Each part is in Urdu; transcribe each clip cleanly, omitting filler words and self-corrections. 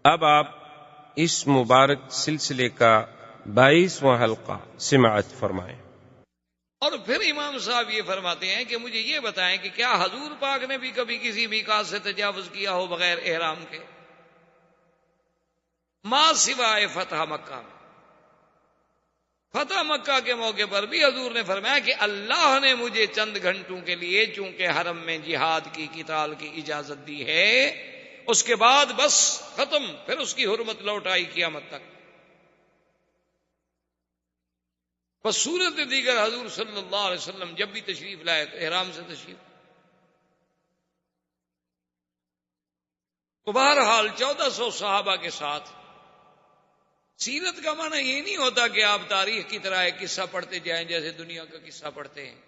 اب آپ اس مبارک سلسلے کا 22واں حلقہ سماعت فرمائیں۔ اور پھر امام صاحب یہ فرماتے ہیں کہ مجھے یہ بتائیں کہ کیا حضور پاک نے بھی کبھی کسی میقات سے تجاوز کیا ہو بغیر احرام کے؟ ما سوائے فتح مکہ میں۔ فتح مکہ کے موقع پر بھی حضور نے فرمایا کہ اللہ نے مجھے چند گھنٹوں کے لیے چونکہ حرم میں جہاد کی قتال کی اجازت دی ہے، اس کے بعد بس ختم، پھر اس کی حرمت لوٹ آئی قیامت تک۔ بس صورت دیگر حضور صلی اللہ علیہ وسلم جب بھی تشریف لائے تو احرام سے تشریف۔ تو بہرحال 1400 صحابہ کے ساتھ سیرت کا معنی یہ نہیں ہوتا کہ آپ تاریخ کی طرح ایک قصہ پڑھتے جائیں جیسے دنیا کا قصہ پڑھتے ہیں۔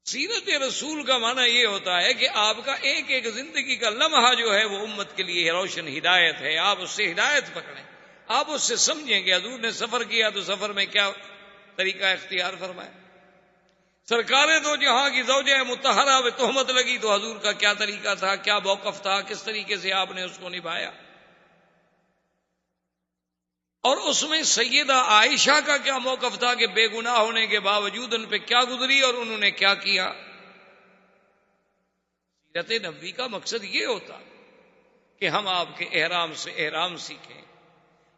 سیرت رسول کا معنی یہ ہوتا ہے کہ آپ کا ایک ایک زندگی کا لمحہ جو ہے وہ امت کے لیے روشن ہدایت ہے، آپ اس سے ہدایت پکڑیں، آپ اس سے سمجھیں کہ حضور نے سفر کیا تو سفر میں کیا طریقہ اختیار فرمایا، سرکار دو جہاں کی زوجہ مطہرہ میں تہمت لگی تو حضور کا کیا طریقہ تھا، کیا موقف تھا، کس طریقے سے آپ نے اس کو نبھایا، اور اس میں سیدہ عائشہ کا کیا موقف تھا کہ بے گناہ ہونے کے باوجود ان پہ کیا گزری اور انہوں نے کیا کیا۔ سیرت نبوی کا مقصد یہ ہوتا کہ ہم آپ کے احرام سے احرام سیکھیں،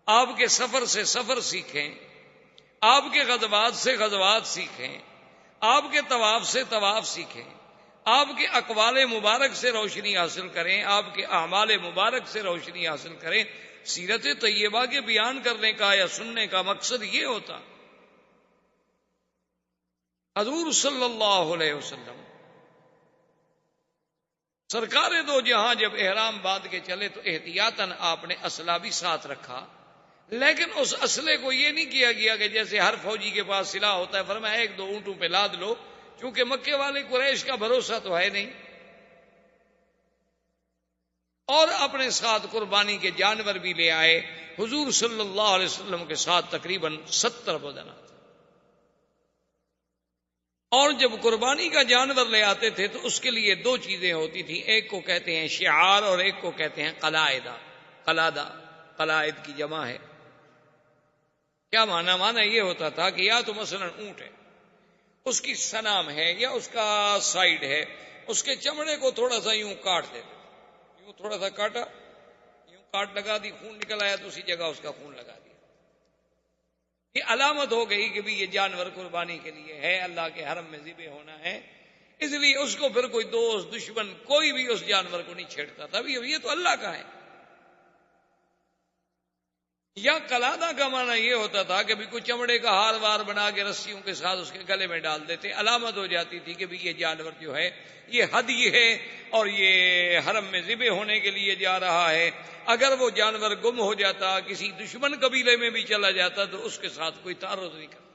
آپ کے سفر سے سفر سیکھیں، آپ کے غزوات سے غزوات سیکھیں، آپ کے طواف سے طواف سیکھیں، آپ کے اقوال مبارک سے روشنی حاصل کریں، آپ کے اعمال مبارک سے روشنی حاصل کریں۔ سیرت طیبہ کے بیان کرنے کا یا سننے کا مقصد یہ ہوتا۔ حضور صلی اللہ علیہ وسلم سرکار دو جہاں جب احرام باندھ کے چلے تو احتیاطاً آپ نے اسلحہ بھی ساتھ رکھا، لیکن اس اسلحے کو یہ نہیں کیا گیا کہ جیسے ہر فوجی کے پاس سلاح ہوتا ہے، فرمایا ایک دو اونٹوں پہ لاد لو، چونکہ مکے والے قریش کا بھروسہ تو ہے نہیں، اور اپنے ساتھ قربانی کے جانور بھی لے آئے۔ حضور صلی اللہ علیہ وسلم کے ساتھ تقریباً 70 بدنات، اور جب قربانی کا جانور لے آتے تھے تو اس کے لیے دو چیزیں ہوتی تھیں، ایک کو کہتے ہیں شعار اور ایک کو کہتے ہیں قلائدہ۔ قلائد کی جمع ہے۔ کیا معنی یہ ہوتا تھا کہ یا تو مثلا اونٹ ہے، اس کی سنام ہے یا اس کا سائیڈ ہے، اس کے چمڑے کو تھوڑا سا یوں کاٹ دیتے، یوں تھوڑا سا کاٹا، یوں کاٹ لگا دی، خون نکل آیا تو اسی جگہ اس کا خون لگا دیا، یہ علامت ہو گئی کہ بھی یہ جانور قربانی کے لیے ہے، اللہ کے حرم میں ذبح ہونا ہے، اس لیے اس کو پھر کوئی دوست دشمن کوئی بھی اس جانور کو نہیں چھیڑتا تھا، یہ تو اللہ کا ہے۔ یا قلادہ کا معنی یہ ہوتا تھا کہ بھی کوئی چمڑے کا ہار وار بنا کے رسیوں کے ساتھ اس کے گلے میں ڈال دیتے، علامت ہو جاتی تھی کہ بھی یہ جانور جو ہے یہ ہدی ہے اور یہ حرم میں ذبح ہونے کے لیے جا رہا ہے۔ اگر وہ جانور گم ہو جاتا، کسی دشمن قبیلے میں بھی چلا جاتا تو اس کے ساتھ کوئی تعارض نہیں کرتا۔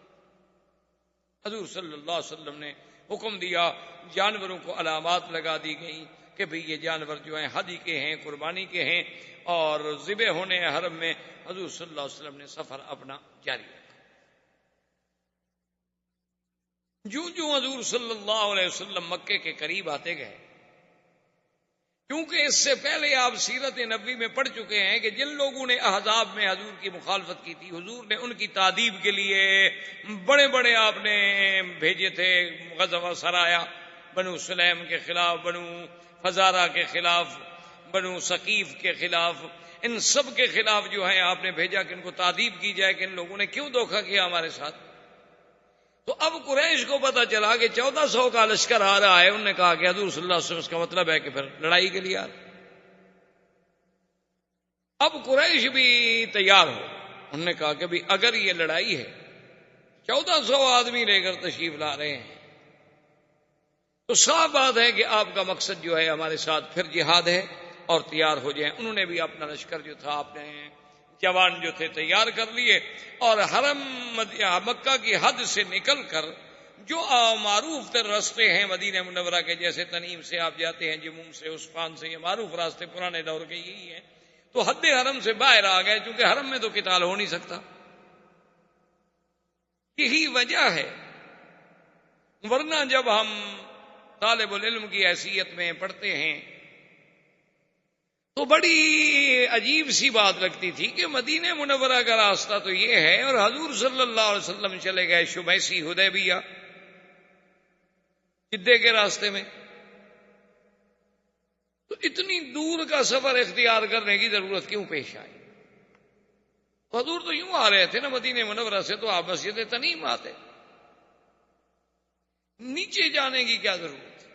حضور صلی اللہ علیہ وسلم نے حکم دیا، جانوروں کو علامات لگا دی گئی کہ بھئی یہ جانور جو ہیں ہدی کے ہیں، قربانی کے ہیں، اور ذبح ہونے حرم میں۔ حضور صلی اللہ علیہ وسلم نے سفر اپنا جاری رکھا۔ جو حضور صلی اللہ علیہ وسلم مکے کے قریب آتے گئے، کیونکہ اس سے پہلے آپ سیرت نبوی میں پڑھ چکے ہیں کہ جن لوگوں نے احزاب میں حضور کی مخالفت کی تھی، حضور نے ان کی تادیب کے لیے بڑے بڑے آپ نے بھیجے تھے غزوہ سرایا، بنو سلیم کے خلاف، بنو فزارہ کے خلاف، بنو ثقیف کے خلاف، ان سب کے خلاف جو ہے آپ نے بھیجا کہ ان کو تادیب کی جائے کہ ان لوگوں نے کیوں دھوکہ کیا ہمارے ساتھ۔ تو اب قریش کو پتا چلا کہ 1400 کا لشکر آ رہا ہے، انہوں نے کہا کہ حضور صلی اللہ علیہ وسلم اس کا مطلب ہے کہ پھر لڑائی کے لیے آ رہے۔ اب قریش بھی تیار ہو، انہوں نے کہا کہ بھی اگر یہ لڑائی ہے، 1400 آدمی لے کر تشریف لا رہے ہیں، تو صاف بات ہے کہ آپ کا مقصد جو ہے ہمارے ساتھ پھر جہاد ہے، اور تیار ہو جائیں۔ انہوں نے بھی اپنا لشکر جو تھا، اپنے جوان جو تھے تیار کر لیے، اور حرم مکہ کی حد سے نکل کر جو معروف تر راستے ہیں مدینہ منورہ کے، جیسے تنعیم سے آپ جاتے ہیں، جموم سے، عثفان سے، یہ معروف راستے پرانے دور کے یہی ہیں، تو حد حرم سے باہر آ گئے، چونکہ حرم میں تو قتال ہو نہیں سکتا۔ یہی وجہ ہے، ورنہ جب ہم طالب العلم کی حیثیت میں پڑھتے ہیں تو بڑی عجیب سی بات لگتی تھی کہ مدینہ منورہ کا راستہ تو یہ ہے اور حضور صلی اللہ علیہ وسلم چلے گئے شمیسی حدیبیہ جدے کے راستے میں، تو اتنی دور کا سفر اختیار کرنے کی ضرورت کیوں پیش آئی؟ حضور تو یوں آ رہے تھے نا مدینہ منورہ سے، تو آپ مسجد تنعیم آتے، نیچے جانے کی کیا ضرورت؟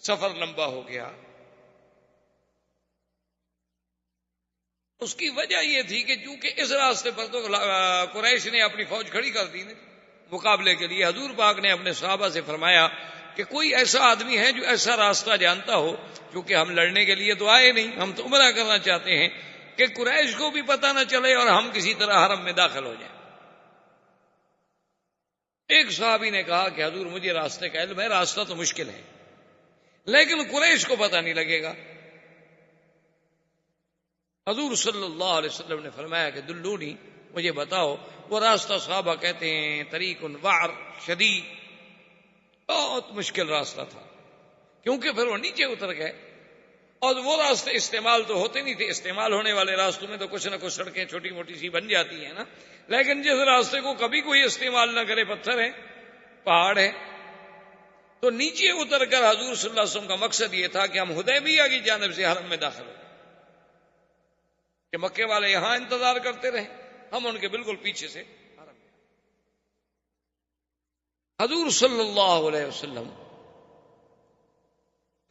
سفر لمبا ہو گیا۔ اس کی وجہ یہ تھی کہ چونکہ اس راستے پر تو قریش نے اپنی فوج کھڑی کر دی مقابلے کے لیے، حضور پاک نے اپنے صحابہ سے فرمایا کہ کوئی ایسا آدمی ہے جو ایسا راستہ جانتا ہو، کیونکہ ہم لڑنے کے لیے تو آئے نہیں، ہم تو عمرہ کرنا چاہتے ہیں، کہ قریش کو بھی پتہ نہ چلے اور ہم کسی طرح حرم میں داخل ہو جائیں۔ ایک صحابی نے کہا کہ حضور مجھے راستے کا علم ہے، راستہ تو مشکل ہے لیکن قریش کو پتہ نہیں لگے گا۔ حضور صلی اللہ علیہ وسلم نے فرمایا کہ دلونی، مجھے بتاؤ وہ راستہ۔ صحابہ کہتے ہیں طریق وعر شدید، بہت مشکل راستہ تھا، کیونکہ پھر وہ نیچے اتر گئے اور وہ راستے استعمال تو ہوتے نہیں تھے، استعمال ہونے والے راستوں میں تو کچھ نہ کچھ سڑکیں چھوٹی موٹی سی بن جاتی ہیں نا، لیکن جس راستے کو کبھی کوئی استعمال نہ کرے، پتھر ہے، پہاڑ ہے، تو نیچے اتر کر حضور صلی اللہ علیہ وسلم کا مقصد یہ تھا کہ ہم حدیبیہ کی جانب سے حرم میں داخل ہو کہ مکے والے یہاں انتظار کرتے رہے، ہم ان کے بالکل پیچھے سے حرم میں۔ حضور صلی اللہ علیہ وسلم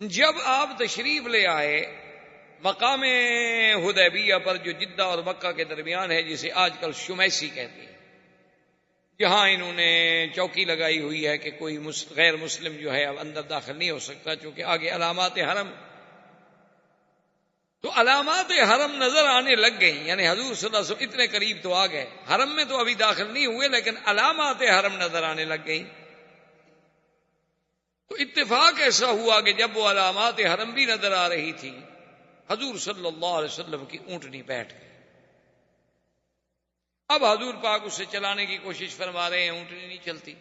جب آپ تشریف لے آئے مقام حدیبیہ پر، جو جدہ اور مکہ کے درمیان ہے، جسے آج کل شمیسی کہتے ہیں، جہاں انہوں نے چوکی لگائی ہوئی ہے کہ کوئی غیر مسلم جو ہے اب اندر داخل نہیں ہو سکتا، چونکہ آگے علامات حرم، تو علامات حرم نظر آنے لگ گئی، یعنی حضور صلی اللہ علیہ وسلم اتنے قریب تو آ گئے، حرم میں تو ابھی داخل نہیں ہوئے لیکن علامات حرم نظر آنے لگ گئی۔ تو اتفاق ایسا ہوا کہ جب وہ علامات حرم بھی نظر آ رہی تھی، حضور صلی اللہ علیہ وسلم کی اونٹنی بیٹھ گئی۔ اب حضور پاک اسے چلانے کی کوشش فرما رہے ہیں، اونٹنی نہیں چلتی۔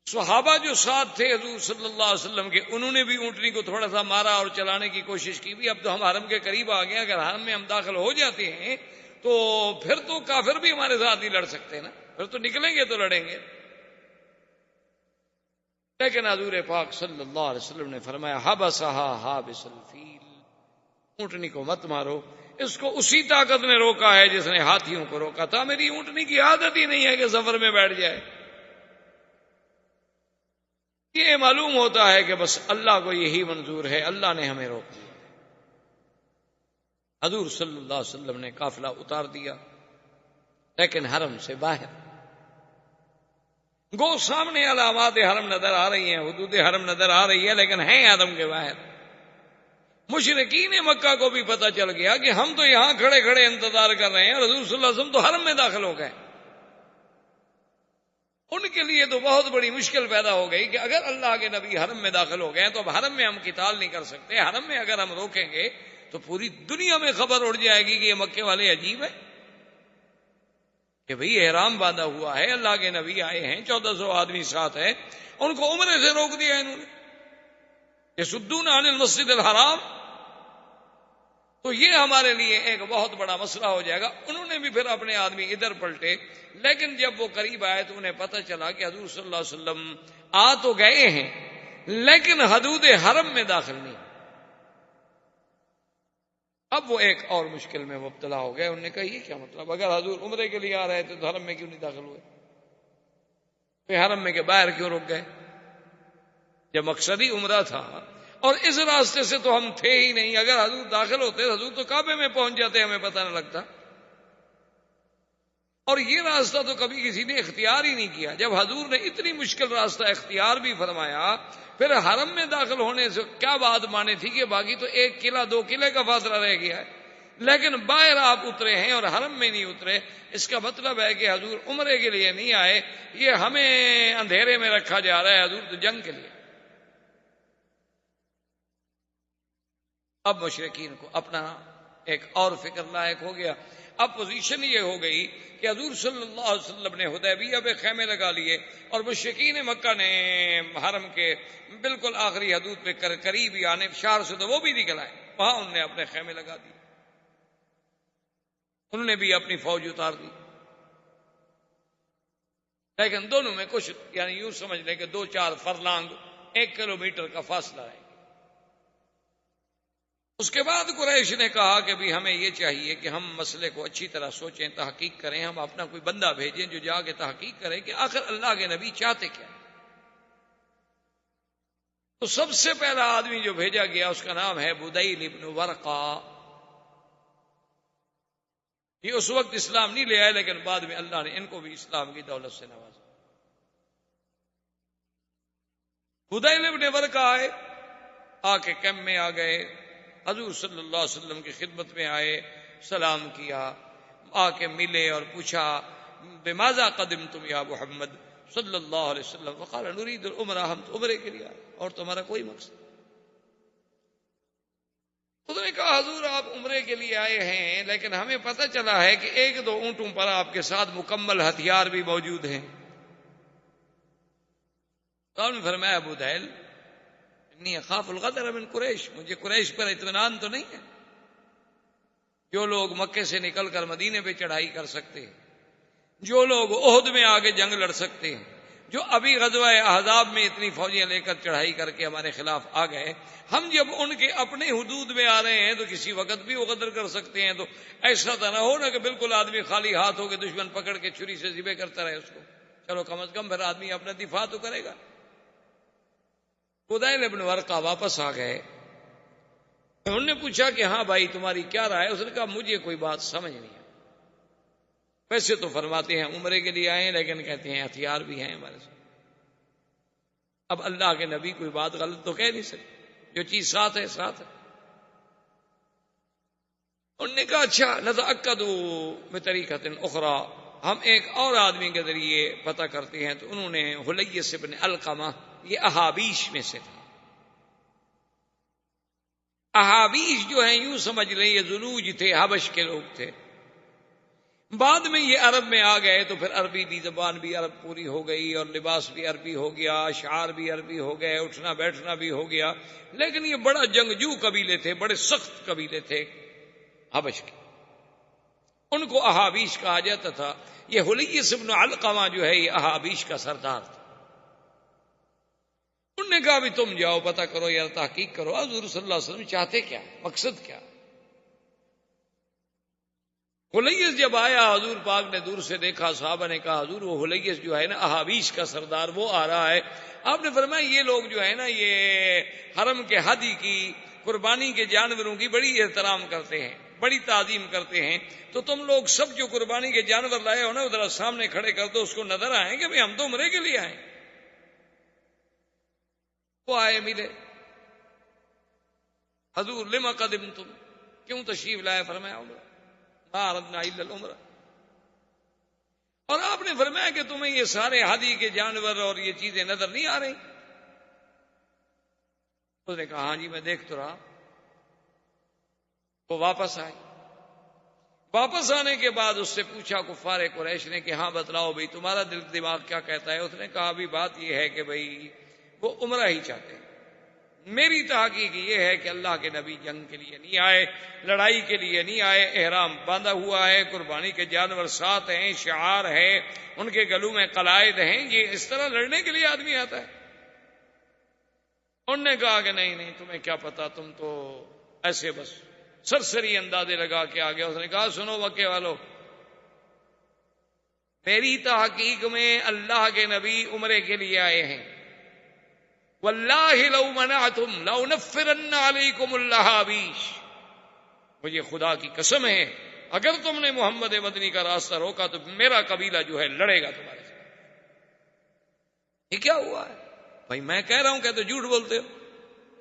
صحابہ جو ساتھ تھے حضور صلی اللہ علیہ وسلم کے، انہوں نے بھی اونٹنی کو تھوڑا سا مارا اور چلانے کی کوشش کی بھی، اب تو ہم حرم کے قریب آ گئے، اگر حرم میں ہم داخل ہو جاتے ہیں تو پھر تو کافر بھی ہمارے ساتھ نہیں لڑ سکتے نا، پھر تو نکلیں گے تو لڑیں گے۔ لیکن حضور پاک صلی اللہ علیہ وسلم نے فرمایا حبسہا حابس الفیل، اونٹنی کو مت مارو، اس کو اسی طاقت نے روکا ہے جس نے ہاتھیوں کو روکا تھا، میری اونٹنی کی عادت ہی نہیں ہے کہ سفر میں بیٹھ جائے۔ یہ معلوم ہوتا ہے کہ بس اللہ کو یہی منظور ہے، اللہ نے ہمیں روک دیا۔ حضور صلی اللہ علیہ وسلم نے قافلہ اتار دیا، لیکن حرم سے باہر گو سامنے علامات حرم نظر آ رہی ہیں، حدود حرم نظر آ رہی ہے، لیکن ہیں حرم کے باہر۔ مشرکین مکہ کو بھی پتہ چل گیا کہ ہم تو یہاں کھڑے کھڑے انتظار کر رہے ہیں اور حضور صلی اللہ علیہ وسلم تو حرم میں داخل ہو گئے۔ ان کے لیے تو بہت بڑی مشکل پیدا ہو گئی کہ اگر اللہ کے نبی حرم میں داخل ہو گئے تو اب حرم میں ہم قتال نہیں کر سکتے، حرم میں اگر ہم روکیں گے تو پوری دنیا میں خبر اڑ جائے گی کہ یہ مکے والے عجیب ہیں، کہ بھئی احرام باندھا ہوا ہے، اللہ کے نبی آئے ہیں، 1400 آدمی ساتھ ہے، ان کو عمرے سے روک دیا انہوں نے، یصدون عن المسجد الحرام، تو یہ ہمارے لیے ایک بہت بڑا مسئلہ ہو جائے گا۔ انہوں نے بھی پھر اپنے آدمی ادھر پلٹے، لیکن جب وہ قریب آئے تو انہیں پتہ چلا کہ حضور صلی اللہ علیہ وسلم آ تو گئے ہیں لیکن حدود حرم میں داخل نہیں۔ اب وہ ایک اور مشکل میں مبتلا ہو گئے، انہوں نے کہا یہ کیا مطلب، اگر حضور عمرے کے لیے آ رہے تھے تو حرم میں کیوں نہیں داخل ہوئے، پھر حرم میں کے باہر کیوں رک گئے جب مقصد ہی عمرہ تھا، اور اس راستے سے تو ہم تھے ہی نہیں، اگر حضور داخل ہوتے حضور تو کعبے میں پہنچ جاتے، ہمیں پتہ نہ لگتا، اور یہ راستہ تو کبھی کسی نے اختیار ہی نہیں کیا۔ جب حضور نے اتنی مشکل راستہ اختیار بھی فرمایا، پھر حرم میں داخل ہونے سے کیا بات مانے تھی کہ باقی تو 1 قلعہ 2 قلعے کا فاصلہ رہ گیا ہے، لیکن باہر آپ اترے ہیں اور حرم میں نہیں اترے، اس کا مطلب ہے کہ حضور عمرے کے لیے نہیں آئے، یہ ہمیں اندھیرے میں رکھا جا رہا ہے، حضور تو جنگ کے لیے۔ اب مشرکین کو اپنا ایک اور فکر لاحق ہو گیا، اب پوزیشن یہ ہو گئی کہ حضور صلی اللہ علیہ وسلم نے حدیبیہ پہ خیمے لگا لیے اور مشرکین مکہ نے حرم کے بالکل آخری حدود پہ قریب ہی آنے شہر سے تو وہ بھی نکل آئے، وہاں انہوں نے اپنے خیمے لگا دیے۔ انہوں نے بھی اپنی فوج اتار دی، لیکن دونوں میں کچھ یعنی یوں سمجھ لیں کہ 2-4 فرلانگ 1 کلومیٹر کا فاصلہ ہے۔ اس کے بعد قریش نے کہا کہ بھی ہمیں یہ چاہیے کہ ہم مسئلے کو اچھی طرح سوچیں، تحقیق کریں، ہم اپنا کوئی بندہ بھیجیں جو جا کے تحقیق کرے کہ آخر اللہ کے نبی چاہتے کیا۔ تو سب سے پہلا آدمی جو بھیجا گیا اس کا نام ہے بدیل ابن ورقہ۔ یہ اس وقت اسلام نہیں لے آئے، لیکن بعد میں اللہ نے ان کو بھی اسلام کی دولت سے نوازا۔ بدیل ابن ورقہ آئے، آ کے کیمپ میں آ گئے، حضور صلی اللہ علیہ وسلم کی خدمت میں آئے، سلام کیا، آ کے ملے اور پوچھا بماذا قدمتم یا محمد صلی اللہ علیہ وسلم، فقال نريد العمرہ، ہم تو عمرے کے لیے آئے اور تمہارا کوئی مقصد۔ انہوں نے کہا حضور آپ عمرے کے لیے آئے ہیں، لیکن ہمیں پتہ چلا ہے کہ 1-2 اونٹوں پر آپ کے ساتھ مکمل ہتھیار بھی موجود ہیں۔ تو آپ نے فرمایا ابو دہل انی اخاف الغدر من قریش، مجھے قریش پر اطمینان تو نہیں ہے، جو لوگ مکے سے نکل کر مدینے پہ چڑھائی کر سکتے ہیں، جو لوگ احد میں آگے جنگ لڑ سکتے ہیں، جو ابھی غزوہ احزاب میں اتنی فوجیں لے کر چڑھائی کر کے ہمارے خلاف آ گئے، ہم جب ان کے اپنے حدود میں آ رہے ہیں تو کسی وقت بھی وہ غدر کر سکتے ہیں۔ تو ایسا تو نہ ہو نا کہ بالکل آدمی خالی ہاتھ ہو کے دشمن پکڑ کے چھری سے ذبح کرتا رہے اس کو، چلو کم از کم پھر آدمی اپنا دفاع تو کرے گا۔ بدیل ابن ورقہ واپس آ گئے، انہوں نے پوچھا کہ ہاں بھائی تمہاری کیا رائے ہے؟ اس نے کہا مجھے کوئی بات سمجھ نہیں ہے، ویسے تو فرماتے ہیں عمرے کے لیے آئے ہیں، لیکن کہتے ہیں ہتھیار بھی ہیں ہمارے ساتھ۔ اب اللہ کے نبی کوئی بات غلط تو کہہ نہیں سکتے، جو چیز ساتھ ہے ساتھ ہے۔ انہوں نے کہا اچھا نتأکد بطریقۃ اخری، ہم ایک اور آدمی کے ذریعے پتہ کرتے ہیں۔ تو انہوں نے حلیس بن علقمہ، یہ احابیش میں سے تھا۔ احابیش جو ہیں یوں سمجھ لیں یہ ذنوج تھے، حبش کے لوگ تھے، بعد میں یہ عرب میں آ گئے تو پھر عربی بھی زبان بھی عرب پوری ہو گئی اور لباس بھی عربی ہو گیا، اشعار بھی عربی ہو گئے، اٹھنا بیٹھنا بھی ہو گیا، لیکن یہ بڑا جنگجو قبیلے تھے، بڑے سخت قبیلے تھے حبش کے، ان کو احابیش کہا جاتا تھا۔ یہ حلیس بن علقمہ جو ہے یہ احابیش کا سردار تھا۔ انہوں نے کہا بھی تم جاؤ پتہ کرو یا تحقیق کرو حضور صلی اللہ علیہ وسلم چاہتے کیا، مقصد کیا۔ حلیس جب آیا حضور پاک نے دور سے دیکھا، صحابہ نے کہا حضور وہ حلیس جو ہے نا احابیش کا سردار وہ آ رہا ہے۔ آپ نے فرمایا یہ لوگ جو ہے نا یہ حرم کے ہدی کی، قربانی کے جانوروں کی بڑی احترام کرتے ہیں، بڑی تعظیم کرتے ہیں، تو تم لوگ سب جو قربانی کے جانور لائے ہو نا ادھر سامنے کھڑے کر دو، اس کو نظر آئیں کہ ہم تو عمرے کے لیے آئے۔ وہ آئے ملے، حضور لما قدمتم، کیوں تشریف لائے؟ فرمایا عمرہ، ما اردنا الا العمرہ۔ اور آپ نے فرمایا کہ تمہیں یہ سارے ہدی کے جانور اور یہ چیزیں نظر نہیں آ رہی؟ اس نے کہا ہاں جی میں دیکھ تو رہا۔ وہ واپس آئے، واپس آنے کے بعد اس سے پوچھا کفار قریش نے کہ ہاں بتلاؤ بھائی تمہارا دل دماغ کیا کہتا ہے؟ اس نے کہا بھی بات یہ ہے کہ بھائی وہ عمرہ ہی چاہتے ہیں، میری تحقیق یہ ہے کہ اللہ کے نبی جنگ کے لیے نہیں آئے، لڑائی کے لیے نہیں آئے، احرام باندھا ہوا ہے، قربانی کے جانور ساتھ ہیں، شعار ہے، ان کے گلوں میں قلائد ہیں، یہ اس طرح لڑنے کے لیے آدمی آتا ہے؟ انہوں نے کہا کہ نہیں نہیں تمہیں کیا پتا، تم تو ایسے بس سرسری اندازے لگا کے آ گیا۔ اس نے کہا سنو مکے والو، میری تحقیق میں اللہ کے نبی عمرے کے لیے آئے ہیں، واللہ لو منعتم لأنفرن علیکم الأحابیش، مجھے خدا کی قسم ہے اگر تم نے محمد مدنی کا راستہ روکا تو میرا قبیلہ جو ہے لڑے گا تمہارے ساتھ۔ یہ کیا ہوا ہے بھائی؟ میں کہہ رہا ہوں کہ تو جھوٹ بولتے ہو،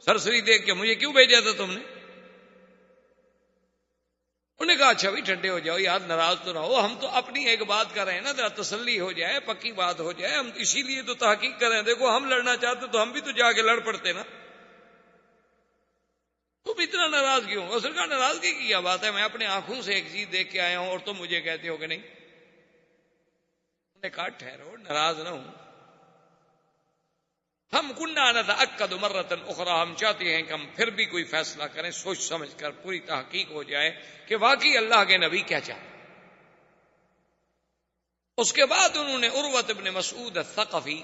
سرسری دیکھ کے مجھے کیوں بھیجا تھا تم نے؟ انہوں نے کہا اچھا بھی ٹھنڈے ہو جاؤ یار، ناراض تو نہ ہو، ہم تو اپنی ایک بات کر رہے ہیں نا، ذرا تسلی ہو جائے، پکی بات ہو جائے، ہم اسی لیے تو تحقیق کر رہے ہیں۔ دیکھو ہم لڑنا چاہتے تو ہم بھی تو جا کے لڑ پڑتے نا، تم اتنا ناراض کیوں؟ اس نے کہا ناراضگی کی کیا بات ہے، میں اپنے آنکھوں سے ایک چیز دیکھ کے آیا ہوں اور تم مجھے کہتے ہو کہ نہیں۔ انہوں نے کہا ٹھہرو، ناراض نہ ہوں، ہم کننا نتأکد مرۃ اخری، ہم چاہتے ہیں کہ ہم پھر بھی کوئی فیصلہ کریں، سوچ سمجھ کر پوری تحقیق ہو جائے کہ واقعی اللہ کے نبی کیا چاہتے ہیں۔ اس کے بعد انہوں نے عروۃ ابن مسعود الثقفی،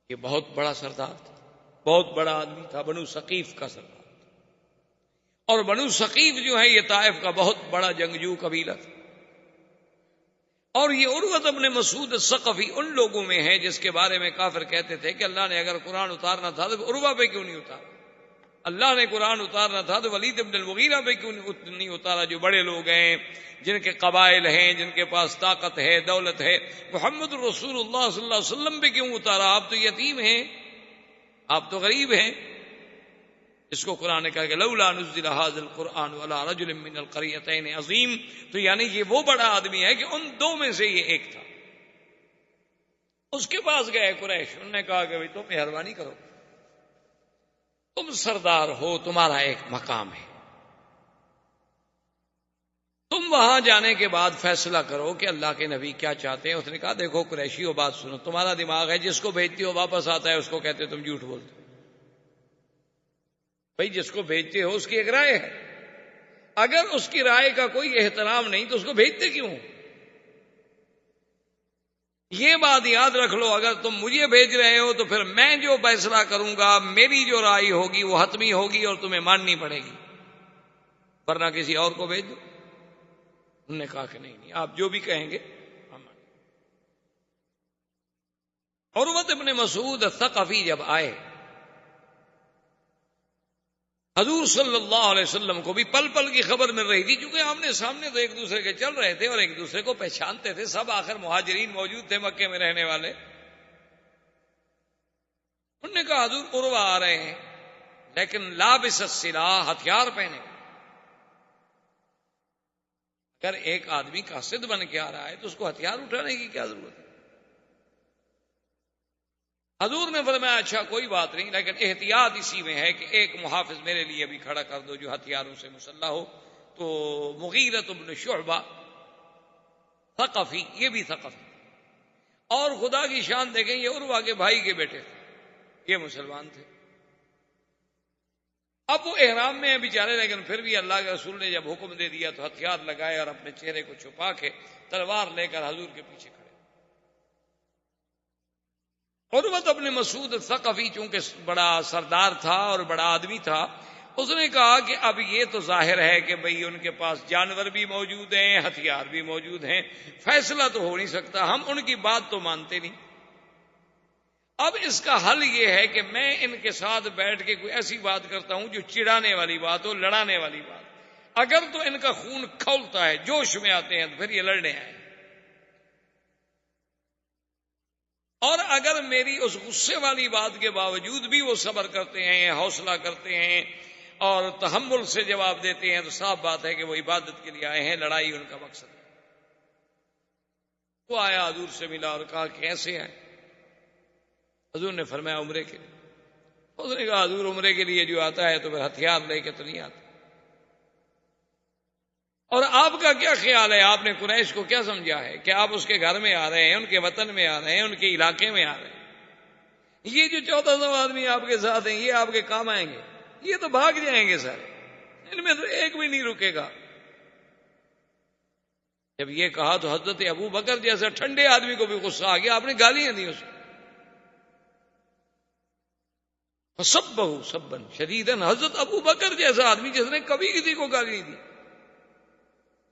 یہ بہت بڑا سردار تھا، بہت بڑا آدمی تھا، بنو ثقیف کا سردار تھا، اور بنو ثقیف جو ہے یہ طائف کا بہت بڑا جنگجو قبیلہ تھا، اور یہ عروۃ ابن مسعود الثقفی ان لوگوں میں ہے جس کے بارے میں کافر کہتے تھے کہ اللہ نے اگر قرآن اتارنا تھا تو عروہ پہ کیوں نہیں اتارا، اللہ نے قرآن اتارنا تھا تو ولید ابن المغیرہ پہ کیوں نہیں اتارا، جو بڑے لوگ ہیں، جن کے قبائل ہیں، جن کے پاس طاقت ہے، دولت ہے، محمد رسول اللہ صلی اللہ علیہ وسلم پہ کیوں اتارا، آپ تو یتیم ہیں، آپ تو غریب ہیں۔ اس کو قرآن نے کہا کہ لولا نزل ھذا القرآن علی رجل من القریتین عظیم، تو یعنی یہ وہ بڑا آدمی ہے کہ ان دو میں سے یہ ایک تھا۔ اس کے پاس گئے قریش، انہوں نے کہا کہ بھائی تم مہربانی کرو، تم سردار ہو، تمہارا ایک مقام ہے، تم وہاں جانے کے بعد فیصلہ کرو کہ اللہ کے نبی کیا چاہتے ہیں۔ اس نے کہا دیکھو قریشیو، بات سنو، تمہارا دماغ ہے، جس کو بھیجتے ہو واپس آتا ہے، اس کو کہتے تم جھوٹ بولتے ہو۔ بھائی جس کو بھیجتے ہو اس کی ایک رائے ہے، اگر اس کی رائے کا کوئی احترام نہیں تو اس کو بھیجتے کیوں؟ یہ بات یاد رکھ لو، اگر تم مجھے بھیج رہے ہو تو پھر میں جو فیصلہ کروں گا، میری جو رائے ہوگی وہ حتمی ہوگی اور تمہیں ماننی پڑے گی، ورنہ کسی اور کو بھیج دو۔ انہوں نے کہا کہ نہیں، آپ جو بھی کہیں گے ہم مانیں۔ عروۃ ابن مسعود الثقفی جب آئے، حضور صلی اللہ علیہ وسلم کو بھی پل پل کی خبر مل رہی تھی، کیونکہ آمنے سامنے تو ایک دوسرے کے چل رہے تھے اور ایک دوسرے کو پہچانتے تھے، سب آخر مہاجرین موجود تھے مکے میں رہنے والے۔ انہوں نے کہا حضور عروہ آ رہے ہیں، لیکن لابس السلاح، ہتھیار پہنے۔ اگر ایک آدمی قاصد بن کے آ رہا ہے تو اس کو ہتھیار اٹھانے کی کیا ضرورت ہے؟ حضور نے فرمایا اچھا کوئی بات نہیں، لیکن احتیاط اسی میں ہے کہ ایک محافظ میرے لیے بھی کھڑا کر دو جو ہتھیاروں سے مسلح ہو۔ تو مغیرۃ بن شعبہ ثقفی، یہ بھی ثقفی، اور خدا کی شان دیکھیں یہ عروہ کے بھائی کے بیٹے تھے، یہ مسلمان تھے۔ اب وہ احرام میں ہیں بیچارے، لیکن پھر بھی اللہ کے رسول نے جب حکم دے دیا تو ہتھیار لگائے اور اپنے چہرے کو چھپا کے تلوار لے کر حضور کے پیچھے کھڑے۔ عروۃ ابن مسعود الثقفی چونکہ بڑا سردار تھا اور بڑا آدمی تھا، اس نے کہا کہ اب یہ تو ظاہر ہے کہ بھئی ان کے پاس جانور بھی موجود ہیں، ہتھیار بھی موجود ہیں، فیصلہ تو ہو نہیں سکتا، ہم ان کی بات تو مانتے نہیں۔ اب اس کا حل یہ ہے کہ میں ان کے ساتھ بیٹھ کے کوئی ایسی بات کرتا ہوں جو چڑانے والی بات ہو، لڑانے والی بات۔ اگر تو ان کا خون کھولتا ہے، جوش میں آتے ہیں، تو پھر یہ لڑنے آئے، اور اگر میری اس غصے والی بات کے باوجود بھی وہ صبر کرتے ہیں، حوصلہ کرتے ہیں اور تحمل سے جواب دیتے ہیں، تو صاف بات ہے کہ وہ عبادت کے لیے آئے ہیں، لڑائی ان کا مقصد ہے۔ وہ آیا حضور سے ملا اور کہا کیسے ہیں؟ حضور نے فرمایا عمرے کے لیے۔ اس نے کہا حضور عمرے کے لیے جو آتا ہے تو پھر ہتھیار لے کے تو نہیں آتا، اور آپ کا کیا خیال ہے، آپ نے قریش کو کیا سمجھا ہے کہ آپ اس کے گھر میں آ رہے ہیں، ان کے وطن میں آ رہے ہیں، ان کے علاقے میں آ رہے ہیں، یہ جو 1400 آدمی آپ کے ساتھ ہیں یہ آپ کے کام آئیں گے؟ یہ تو بھاگ جائیں گے سارے، ان میں تو ایک بھی نہیں رکے گا۔ جب یہ کہا تو حضرت ابو بکر جیسا ٹھنڈے آدمی کو بھی غصہ آ گیا، آپ نے گالیاں دی اس کو، فسبہ سبا شدیدا، حضرت ابو بکر جیسا آدمی جس نے کبھی کسی کو گالی نہیں دی،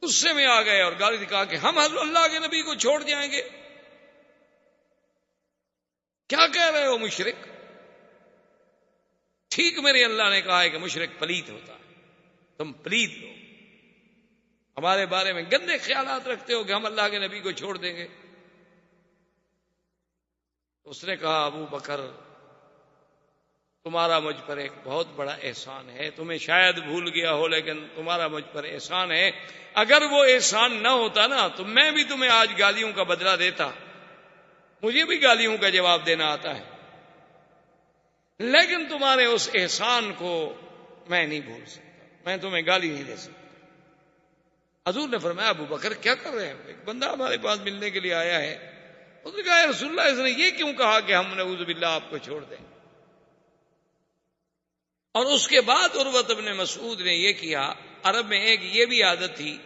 غصے میں آ گئے اور گالی دی، کہا کہ ہم اللہ کے نبی کو چھوڑ جائیں گے؟ کیا کہہ رہے ہو مشرک؟ ٹھیک میرے اللہ نے کہا ہے کہ مشرک پلیت ہوتا ہے، تم پلیت ہو، ہمارے بارے میں گندے خیالات رکھتے ہو کہ ہم اللہ کے نبی کو چھوڑ دیں گے۔ اس نے کہا ابو بکر تمہارا مجھ پر ایک بہت بڑا احسان ہے، تمہیں شاید بھول گیا ہو لیکن تمہارا مجھ پر احسان ہے، اگر وہ احسان نہ ہوتا نا تو میں بھی تمہیں آج گالیوں کا بدلہ دیتا، مجھے بھی گالیوں کا جواب دینا آتا ہے، لیکن تمہارے اس احسان کو میں نہیں بھول سکتا، میں تمہیں گالی نہیں دے سکتا۔ حضور نے فرمایا ابو بکر کیا کر رہے ہیں؟ ایک بندہ ہمارے پاس ملنے کے لیے آیا ہے۔ اس نے کہا یا رسول اللہ، اس نے یہ کیوں کہا کہ ہم نعوذ باللہ آپ کو چھوڑ دیں؟ اور اس کے بعد عروۃ ابن مسعود نے یہ کیا، عرب میں ایک یہ بھی عادت تھی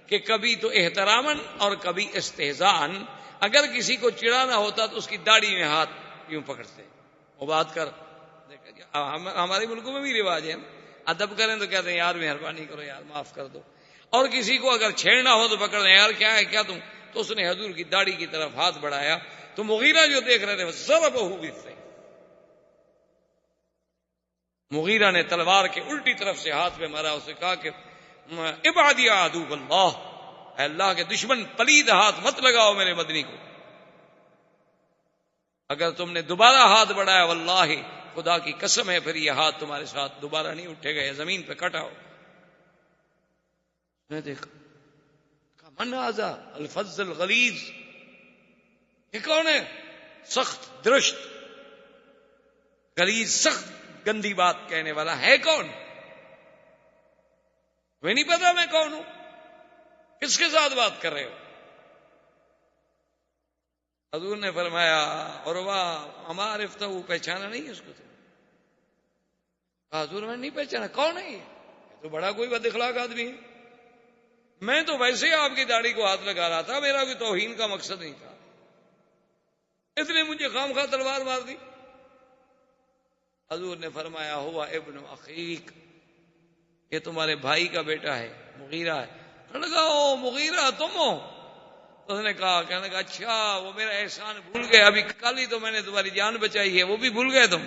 کہ کبھی تو احترامن اور کبھی استہزاءن، اگر کسی کو چڑھانا ہوتا تو اس کی داڑھی میں ہاتھ یوں پکڑتے، وہ بات کر، ہمارے ملکوں میں بھی رواج ہے، ادب کریں تو کہتے ہیں یار مہربانی کرو یار معاف کر دو، اور کسی کو اگر چھیڑنا ہو تو پکڑ دیں، یار کیا ہے کیا تم، تو اس نے حضور کی داڑھی کی طرف ہاتھ بڑھایا تو مغیرہ جو دیکھ رہے تھے ضربہ بالسیف، مغیرہ نے تلوار کے الٹی طرف سے ہاتھ پہ مارا، اسے کہا کہ ابعد یا عدو اللہ، اے اللہ کے دشمن پلید ہاتھ مت لگاؤ میرے مدنی کو، اگر تم نے دوبارہ ہاتھ بڑھایا واللہ خدا کی قسم ہے پھر یہ ہاتھ تمہارے ساتھ دوبارہ نہیں اٹھے گا، یہ زمین پہ کٹا ہو۔ میں دیکھا من ھذا الفظ الغلیظ، یہ کون ہے؟ سخت درشت غلیظ سخت گندی بات کہنے والا ہے کون؟ میں نہیں پتا میں کون ہوں، کس کے ساتھ بات کر رہے ہو؟ حضور نے فرمایا عروہ اما عرفتہ، پہچانا نہیں اس کو تم؟ حضور میں نہیں پہچانا، کون ہے یہ تو بڑا کوئی بد اخلاق آدمی ہے، میں تو ویسے ہی آپ کی داڑھی کو ہاتھ لگا رہا تھا، میرا کوئی توہین کا مقصد نہیں تھا، اس نے مجھے خام خواہ تلوار مار دی۔ حضور نے فرمایا ہوا ابن اخیک، یہ تمہارے بھائی کا بیٹا ہے، مغیرہ ہے۔ لگا او مغیرہ تم ہو؟ اس نے کہا، کہنے لگا اچھا وہ میرا احسان بھول گئے، ابھی کل ہی تو میں نے تمہاری جان بچائی ہے، وہ بھی بھول گئے تم،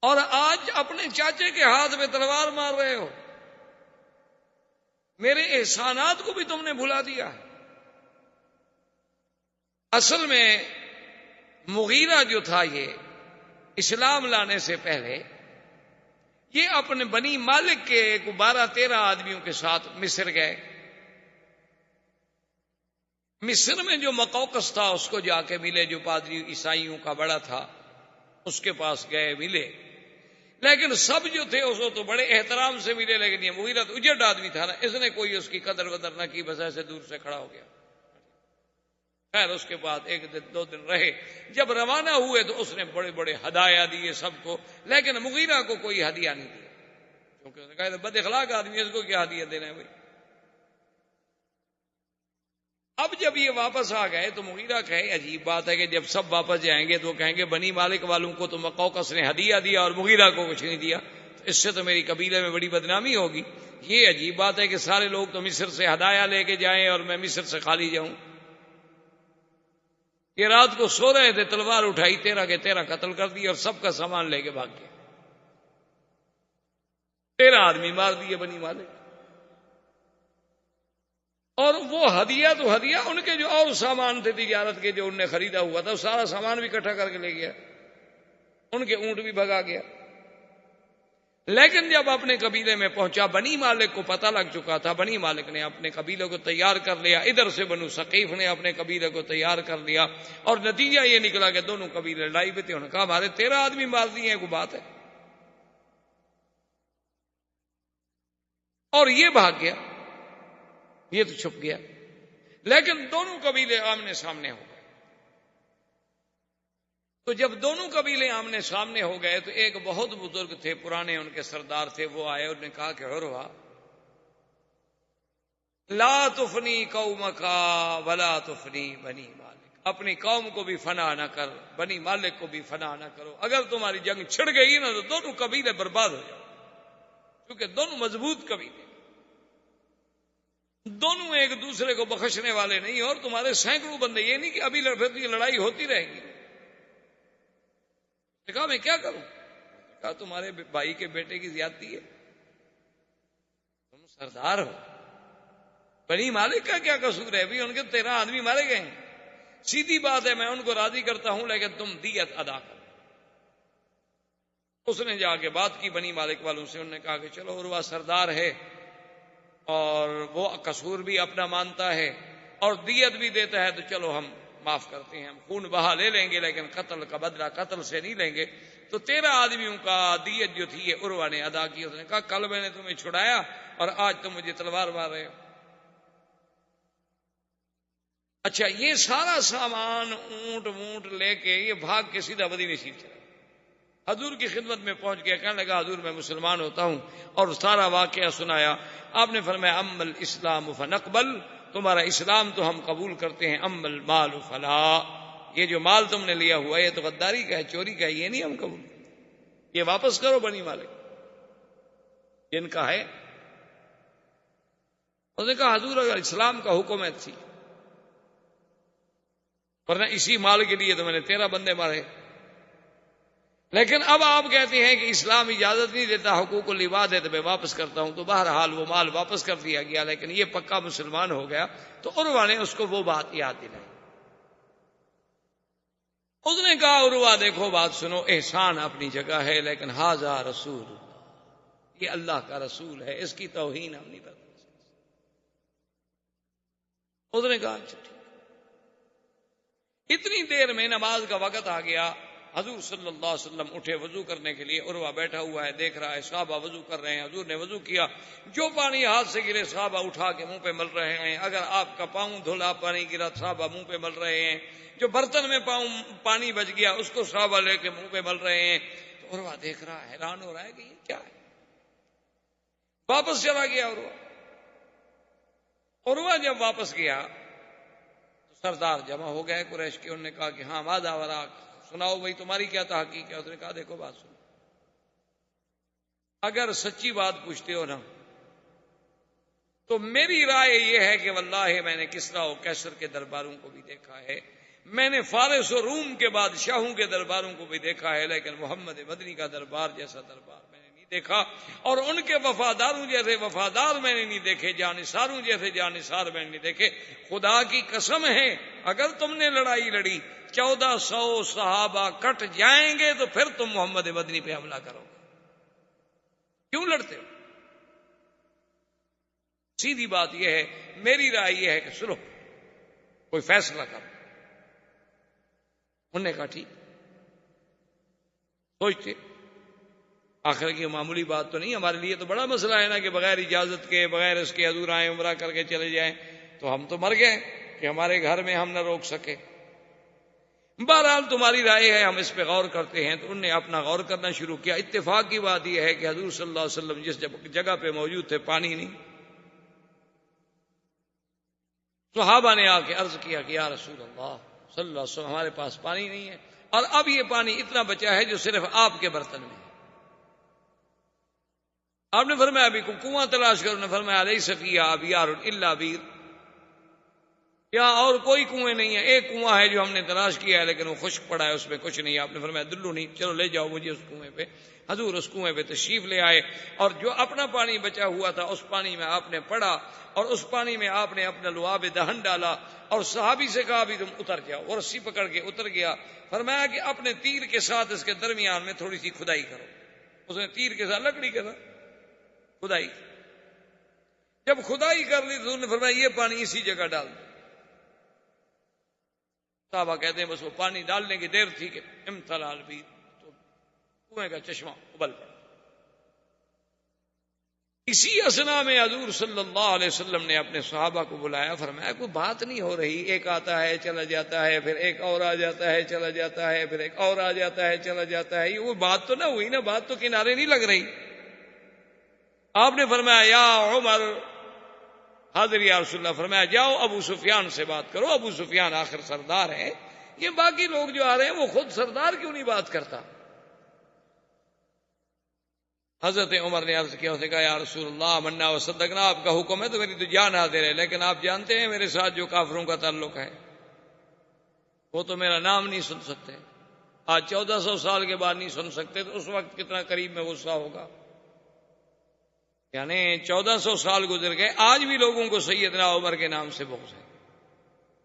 اور آج اپنے چاچے کے ہاتھ میں تلوار مار رہے ہو، میرے احسانات کو بھی تم نے بھلا دیا ہے۔ اصل میں مغیرہ جو تھا یہ اسلام لانے سے پہلے یہ اپنے بنی مالک کے 12-13 آدمیوں کے ساتھ مصر گئے، مصر میں جو مقوقس تھا اس کو جا کے ملے، جو پادری عیسائیوں کا بڑا تھا اس کے پاس گئے ملے، لیکن سب جو تھے اس کو تو بڑے احترام سے ملے، لیکن یہ مغیرہ تو اجڑ آدمی تھا نا، اس نے کوئی اس کی قدر ودر نہ کی، بس ایسے دور سے کھڑا ہو گیا۔ خیر اس کے بعد 1-2 دن رہے، جب روانہ ہوئے تو اس نے بڑے بڑے ہدایہ دیے سب کو، لیکن مغیرہ کو کوئی ہدیہ نہیں دیا، کیونکہ اس نے کہا بد اخلاق آدمی ہے، اس کو کیا ہدیہ دینا ہے بھائی۔ اب جب یہ واپس آ گئے تو مغیرہ کہے عجیب بات ہے کہ جب سب واپس جائیں گے تو کہیں گے بنی مالک والوں کو تو مقوقس نے ہدیہ دیا اور مغیرہ کو کچھ نہیں دیا، تو اس سے تو میری قبیلے میں بڑی بدنامی ہوگی، یہ عجیب بات ہے کہ سارے لوگ تو مصر سے ہدایہ لے کے جائیں اور میں مصر سے خالی جاؤں۔ یہ رات کو سو رہے تھے، تلوار اٹھائی، 13 کے 13 قتل کر دی اور سب کا سامان لے کے بھاگ گیا، 13 آدمی مار دیے بنی مالک، اور وہ ہدیہ تو ہدیہ، ان کے جو اور سامان تھے تجارت کے جو انہوں نے خریدا ہوا تھا، سارا سامان بھی اکٹھا کر کے لے گیا، ان کے اونٹ بھی بھگا گیا۔ لیکن جب اپنے قبیلے میں پہنچا، بنی مالک کو پتہ لگ چکا تھا، بنی مالک نے اپنے قبیلے کو تیار کر لیا، ادھر سے بنو ثقیف نے اپنے قبیلے کو تیار کر لیا، اور نتیجہ یہ نکلا کہ دونوں قبیلے لڑائی پہ تھے، انہوں نے کہا ہمارے 13 آدمی مار دیے ہیں، کوئی بات ہے، اور یہ بھاگ گیا، یہ تو چھپ گیا، لیکن دونوں قبیلے آمنے سامنے ہو گئے۔ تو جب دونوں قبیلے آمنے سامنے ہو گئے تو ایک بہت بزرگ تھے، پرانے ان کے سردار تھے، وہ آئے، انہوں نے کہا کہ عروہ لا تفنی قومک ولا تفنی بنی مالک، اپنی قوم کو بھی فنا نہ کر، بنی مالک کو بھی فنا نہ کرو، اگر تمہاری جنگ چھڑ گئی نا تو دونوں قبیلے برباد ہو جاؤ، کیونکہ دونوں مضبوط قبیلے، دونوں ایک دوسرے کو بخشنے والے نہیں، اور تمہارے سینکڑوں بندے، یہ نہیں کہ ابھی لڑائی ہوتی رہے گی۔ کہا میں کیا کروں؟ کہا تمہارے بھائی کے بیٹے کی زیادتی ہے، تم سردار ہو، بنی مالک کا کیا قصور ہے؟ ابھی ان کے 13 آدمی مارے گئے ہیں، سیدھی بات ہے میں ان کو راضی کرتا ہوں، لیکن تم دیت ادا کرو۔ اس نے جا کے بات کی بنی مالک والوں سے، انہوں نے کہا کہ چلو عروہ سردار ہے اور وہ قصور بھی اپنا مانتا ہے اور دیت بھی دیتا ہے، تو چلو ہم معاف کرتے ہیں، ہم خون بہا لے لیں گے، لیکن قتل کا بدلہ قتل سے نہیں لیں گے۔ تو 13 آدمیوں کا دیت جو تھی یہ عروہ نے ادا کی۔ اس نے کہا کل میں نے تمہیں چھڑایا اور آج تم مجھے تلوار مار رہے ہو۔ اچھا یہ سارا سامان اونٹ وونٹ لے کے یہ بھاگ کے سیدھا مدینے شریف چلا۔ حضور کی خدمت میں پہنچ گیا، کہنے لگا حضور میں مسلمان ہوتا ہوں، اور سارا واقعہ سنایا۔ آپ نے فرمایا اما الاسلام فنقبل، تمہارا اسلام تو ہم قبول کرتے ہیں، اما المال فلا، یہ جو مال تم نے لیا ہوا یہ تو غداری کا ہے، چوری کا ہے، یہ نہیں ہم قبول، یہ واپس کرو بنی مالک جن کا ہے۔ اس نے کہا حضور اگر اسلام کا حکم ہے تھی، ورنہ اسی مال کے لیے تو میں نے 13 بندے مارے، لیکن اب آپ کہتے ہیں کہ اسلام اجازت نہیں دیتا، حقوق العباد ہے تو میں واپس کرتا ہوں، تو بہرحال وہ مال واپس کر دیا گیا، لیکن یہ پکا مسلمان ہو گیا۔ تو عروہ نے اس کو وہ بات یاد دلائی۔ اس نے کہا عروہ دیکھو بات سنو، احسان اپنی جگہ ہے، لیکن ھذا رسول اللہ، یہ اللہ کا رسول ہے، اس کی توہین ہم نہیں کرتے۔ اس نے کہا اچھا ٹھیک۔ اتنی دیر میں نماز کا وقت آ گیا، حضور صلی اللہ علیہ وسلم اٹھے وضو کرنے کے لیے، عروہ بیٹھا ہوا ہے دیکھ رہا ہے صحابہ وضو کر رہے ہیں، حضور نے وضو کیا، جو پانی ہاتھ سے گرے صحابہ اٹھا کے منہ پہ مل رہے ہیں، اگر آپ کا پاؤں دھلا پانی گرا صحابہ منہ پہ مل رہے ہیں، جو برتن میں پانی بچ گیا اس کو صحابہ لے کے منہ پہ مل رہے ہیں۔ تو عروہ دیکھ رہا ہے، حیران ہو رہا ہے کہ یہ کیا ہے۔ واپس چلا گیا عروہ جب واپس گیا تو سردار جمع ہو گئے قریش کے، انہوں نے کہا کہ ہاں ماذا وراک، سناؤ بھائی تمہاری کیا تحقیق ہے۔ اس نے کہا دیکھو بات سنو، اگر سچی بات پوچھتے ہو نا تو میری رائے یہ ہے کہ واللہ میں نے کسریٰ و قیصر کے درباروں کو بھی دیکھا ہے، میں نے فارس و روم کے بادشاہوں کے درباروں کو بھی دیکھا ہے، لیکن محمد مدنی کا دربار جیسا دربار میں نے نہیں دیکھا، اور ان کے وفاداروں جیسے وفادار میں نے نہیں دیکھے، جانثاروں جیسے جانثار میں نے نہیں دیکھے۔ خدا کی قسم ہے اگر تم نے لڑائی لڑی 1400 صحابہ کٹ جائیں گے تو پھر تم محمد مدنی پہ حملہ کرو گے، کیوں لڑتے ہو؟ سیدھی بات یہ ہے، میری رائے یہ ہے کہ سنو کوئی فیصلہ کرو۔ انہوں نے کہا ٹھیک، سوچتے آخر کی معمولی بات تو نہیں، ہمارے لیے تو بڑا مسئلہ ہے نا کہ بغیر اجازت کے بغیر اس کے حضور آئے عمرہ کر کے چلے جائیں، تو ہم تو مر گئے کہ ہمارے گھر میں ہم نہ روک سکے۔ بہرحال تمہاری رائے ہے، ہم اس پہ غور کرتے ہیں۔ تو انہوں نے اپنا غور کرنا شروع کیا۔ اتفاق کی بات یہ ہے کہ حضور صلی اللہ علیہ وسلم جس جگہ پہ موجود تھے پانی نہیں، صحابہ نے آ کے عرض کیا کہ یا رسول اللہ صلی اللہ علیہ وسلم ہمارے پاس پانی نہیں ہے، اور اب یہ پانی اتنا بچا ہے جو صرف آپ کے برتن میں ہے۔ آپ نے فرمایا ابھی کو کنواں تلاش کرو، نے فرمایا لیس فیہا ابیار الا بیر، یہاں اور کوئی کنویں نہیں ہے، ایک کنواں ہے جو ہم نے تلاش کیا ہے لیکن وہ خشک پڑا ہے، اس میں کچھ نہیں ہے۔ آپ نے فرمایا دلو نہیں، چلو لے جاؤ مجھے اس کنویں پہ۔ حضور اس کنویں پہ تشریف لے آئے، اور جو اپنا پانی بچا ہوا تھا اس پانی میں آپ نے پڑا، اور اس پانی میں آپ نے اپنا لعاب دہن ڈالا، اور صحابی سے کہا بھی تم اتر جاؤ، اور رسی پکڑ کے اتر گیا۔ فرمایا کہ اپنے تیر کے ساتھ اس کے درمیان میں تھوڑی سی کھدائی کرو۔ اس نے تیر کے ساتھ لکڑی کے ساتھ کھدائی، جب کھدائی کر لی تو انہوں نے فرمایا یہ پانی اسی جگہ ڈال دو۔ صحابہ کہتے ہیں بس وہ پانی ڈالنے کی دیر تھی کہ امتلا البیر، تو کنویں کا چشمہ ابل پڑا۔ اسی اسنا میں حضور صلی اللہ علیہ وسلم نے اپنے صحابہ کو بلایا، فرمایا کوئی بات نہیں ہو رہی، ایک آتا ہے چلا جاتا ہے، پھر ایک اور آ جاتا ہے چلا جاتا ہے، پھر ایک اور آ جاتا ہے چلا جاتا ہے، یہ وہ بات تو نہ ہوئی نا، بات تو کنارے نہیں لگ رہی۔ آپ نے فرمایا یا عمر، حاضر یا رسول اللہ، فرمایا جاؤ ابو سفیان سے بات کرو، ابو سفیان آخر سردار ہے، یہ باقی لوگ جو آ رہے ہیں وہ خود سردار کیوں نہیں بات کرتا؟ حضرت عمر نے عرض کیا، اس نے کہا یا رسول اللہ منا و صدقنا، آپ کا حکم ہے تو میری تو جان حاضر ہے، لیکن آپ جانتے ہیں میرے ساتھ جو کافروں کا تعلق ہے وہ تو میرا نام نہیں سن سکتے، آج 1400 سال کے بعد نہیں سن سکتے، تو اس وقت کتنا قریب میں غصہ ہوگا۔ یعنی 1400 سال گزر گئے، آج بھی لوگوں کو سیدنا عمر کے نام سے بغض ہے۔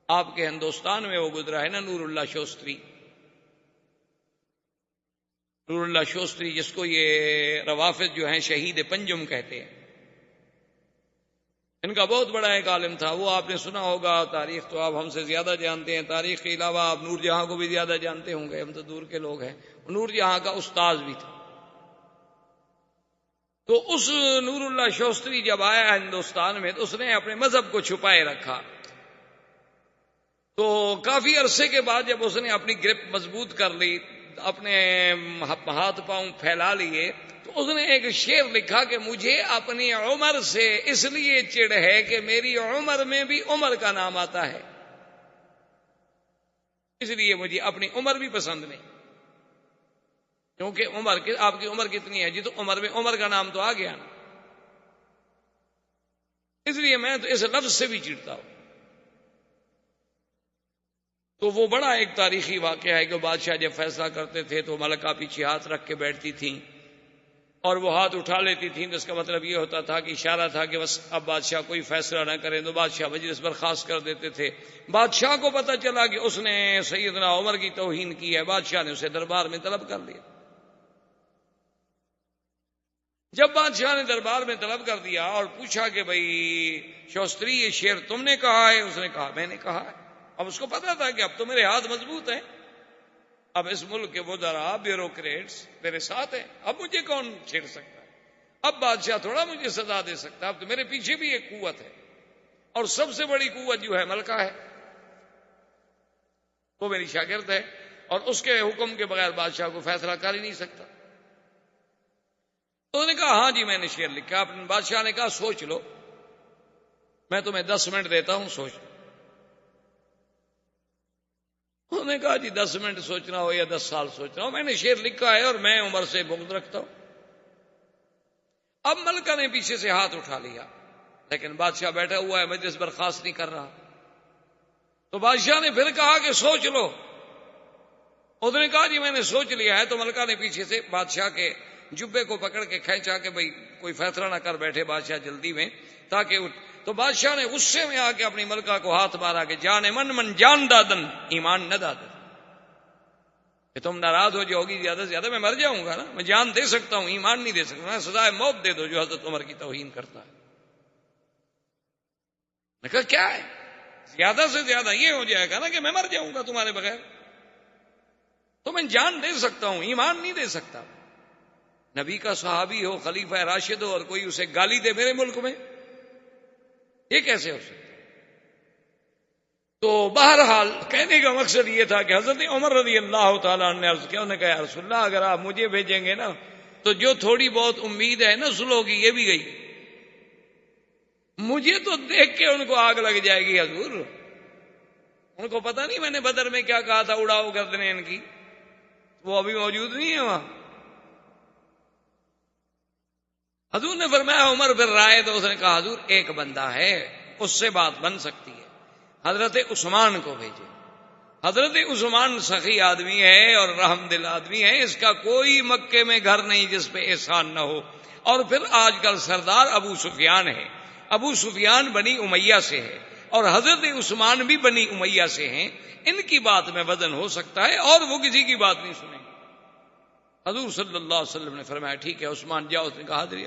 آپ کے ہندوستان میں وہ گزرا ہے نا نور اللہ شوستری، نور اللہ شوستری جس کو یہ روافض جو ہیں شہید پنجم کہتے ہیں، ان کا بہت بڑا ایک عالم تھا، وہ آپ نے سنا ہوگا، تاریخ تو آپ ہم سے زیادہ جانتے ہیں، تاریخ کے علاوہ آپ نور جہاں کو بھی زیادہ جانتے ہوں گے، ہم تو دور کے لوگ ہیں۔ نور جہاں کا استاذ بھی تھا۔ تو اس نور اللہ شوستری جب آیا ہندوستان میں تو اس نے اپنے مذہب کو چھپائے رکھا، تو کافی عرصے کے بعد جب اس نے اپنی گرپ مضبوط کر لی، اپنے ہاتھ پاؤں پھیلا لیے تو اس نے ایک شعر لکھا کہ مجھے اپنی عمر سے اس لیے چڑ ہے کہ میری عمر میں بھی عمر کا نام آتا ہے، اس لیے مجھے اپنی عمر بھی پسند نہیں، کیونکہ آپ کی عمر کتنی ہے جی؟ تو عمر میں عمر کا نام تو آ گیا نا، اس لیے میں تو اس لفظ سے بھی چڑھتا ہوں۔ تو وہ بڑا ایک تاریخی واقعہ ہے کہ بادشاہ جب فیصلہ کرتے تھے تو ملکہ پیچھے ہاتھ رکھ کے بیٹھتی تھیں اور وہ ہاتھ اٹھا لیتی تھیں، تو اس کا مطلب یہ ہوتا تھا کہ اشارہ تھا کہ بس اب بادشاہ کوئی فیصلہ نہ کریں، تو بادشاہ مجلس برخاست کر دیتے تھے۔ بادشاہ کو پتہ چلا کہ اس نے سیدنا عمر کی توہین کی ہے، بادشاہ نے اسے دربار میں طلب کر لیا۔ جب بادشاہ نے دربار میں طلب کر دیا اور پوچھا کہ بھئی شوستری یہ شعر تم نے کہا ہے؟ اس نے کہا میں نے کہا ہے۔ اب اس کو پتا تھا کہ اب تو میرے ہاتھ مضبوط ہیں، اب اس ملک کے وزراء بیوروکریٹس میرے ساتھ ہیں، اب مجھے کون چھیڑ سکتا ہے؟ اب بادشاہ تھوڑا مجھے سزا دے سکتا ہے، اب تو میرے پیچھے بھی ایک قوت ہے، اور سب سے بڑی قوت جو ہے ملکہ ہے، وہ میری شاگرد ہے، اور اس کے حکم کے بغیر بادشاہ کو فیصلہ کر ہی نہیں سکتا۔ تو انہوں نے کہا ہاں جی میں نے شعر لکھا۔ اپنے بادشاہ نے کہا سوچ لو، میں تمہیں 10 منٹ دیتا ہوں، سوچ لو۔ انہوں نے کہا جی 10 منٹ سوچنا ہو یا 10 سال سوچنا ہو، میں نے شعر لکھا ہے اور میں عمر سے بغض رکھتا ہوں۔ اب ملکہ نے پیچھے سے ہاتھ اٹھا لیا، لیکن بادشاہ بیٹھا ہوا ہے، مجلس برخاست نہیں کر رہا۔ تو بادشاہ نے پھر کہا کہ سوچ لو۔ انہوں نے کہا جی میں نے سوچ لیا ہے۔ تو ملکہ نے پیچھے سے بادشاہ کے جبے کو پکڑ کے کھینچا کہ بھئی کوئی فیصلہ نہ کر بیٹھے بادشاہ جلدی میں، تاکہ تو بادشاہ نے غصے میں آ کے اپنی ملکہ کو ہاتھ مارا کہ جان من جان دادن ایمان نہ دادن، کہ تم ناراض ہو جاؤ گی زیادہ سے زیادہ میں مر جاؤں گا نا، میں جان دے سکتا ہوں ایمان نہیں دے سکتا، میں سزائے موت دے دو جو حضرت عمر کی توہین کرتا ہے۔ میں کہا کیا ہے؟ زیادہ سے زیادہ یہ ہو جائے گا نا کہ میں مر جاؤں گا تمہارے بغیر، تو میں جان دے سکتا ہوں ایمان نہیں دے سکتا۔ نبی کا صحابی ہو، خلیفہ راشد ہو، اور کوئی اسے گالی دے میرے ملک میں، یہ کیسے ہو سکتا؟ تو بہرحال کہنے کا مقصد یہ تھا کہ حضرت عمر رضی اللہ تعالیٰ عنہ نے عرض کیا، انہوں نے کہا یا رسول اللہ اگر آپ مجھے بھیجیں گے نا تو جو تھوڑی بہت امید ہے نا صلح کی یہ بھی گئی، مجھے تو دیکھ کے ان کو آگ لگ جائے گی حضور، ان کو پتہ نہیں میں نے بدر میں کیا کہا تھا، اڑاؤ گردنیں ان کی، وہ ابھی موجود نہیں ہے وہاں۔ حضور نے فرمایا عمر پھر رائے، تو اس نے کہا حضور ایک بندہ ہے اس سے بات بن سکتی ہے، حضرت عثمان کو بھیجے۔ حضرت عثمان سخی آدمی ہے اور رحم دل آدمی ہے، اس کا کوئی مکے میں گھر نہیں جس پہ احسان نہ ہو۔ اور پھر آج کل سردار ابو سفیان ہے، ابو سفیان بنی امیہ سے ہے اور حضرت عثمان بھی بنی امیہ سے ہیں، ان کی بات میں وزن ہو سکتا ہے اور وہ کسی کی بات نہیں سنیں گے۔ حضور صلی اللہ علیہ وسلم نے فرمایا ٹھیک ہے عثمان جاؤ۔ اس نے کہا حاضر۔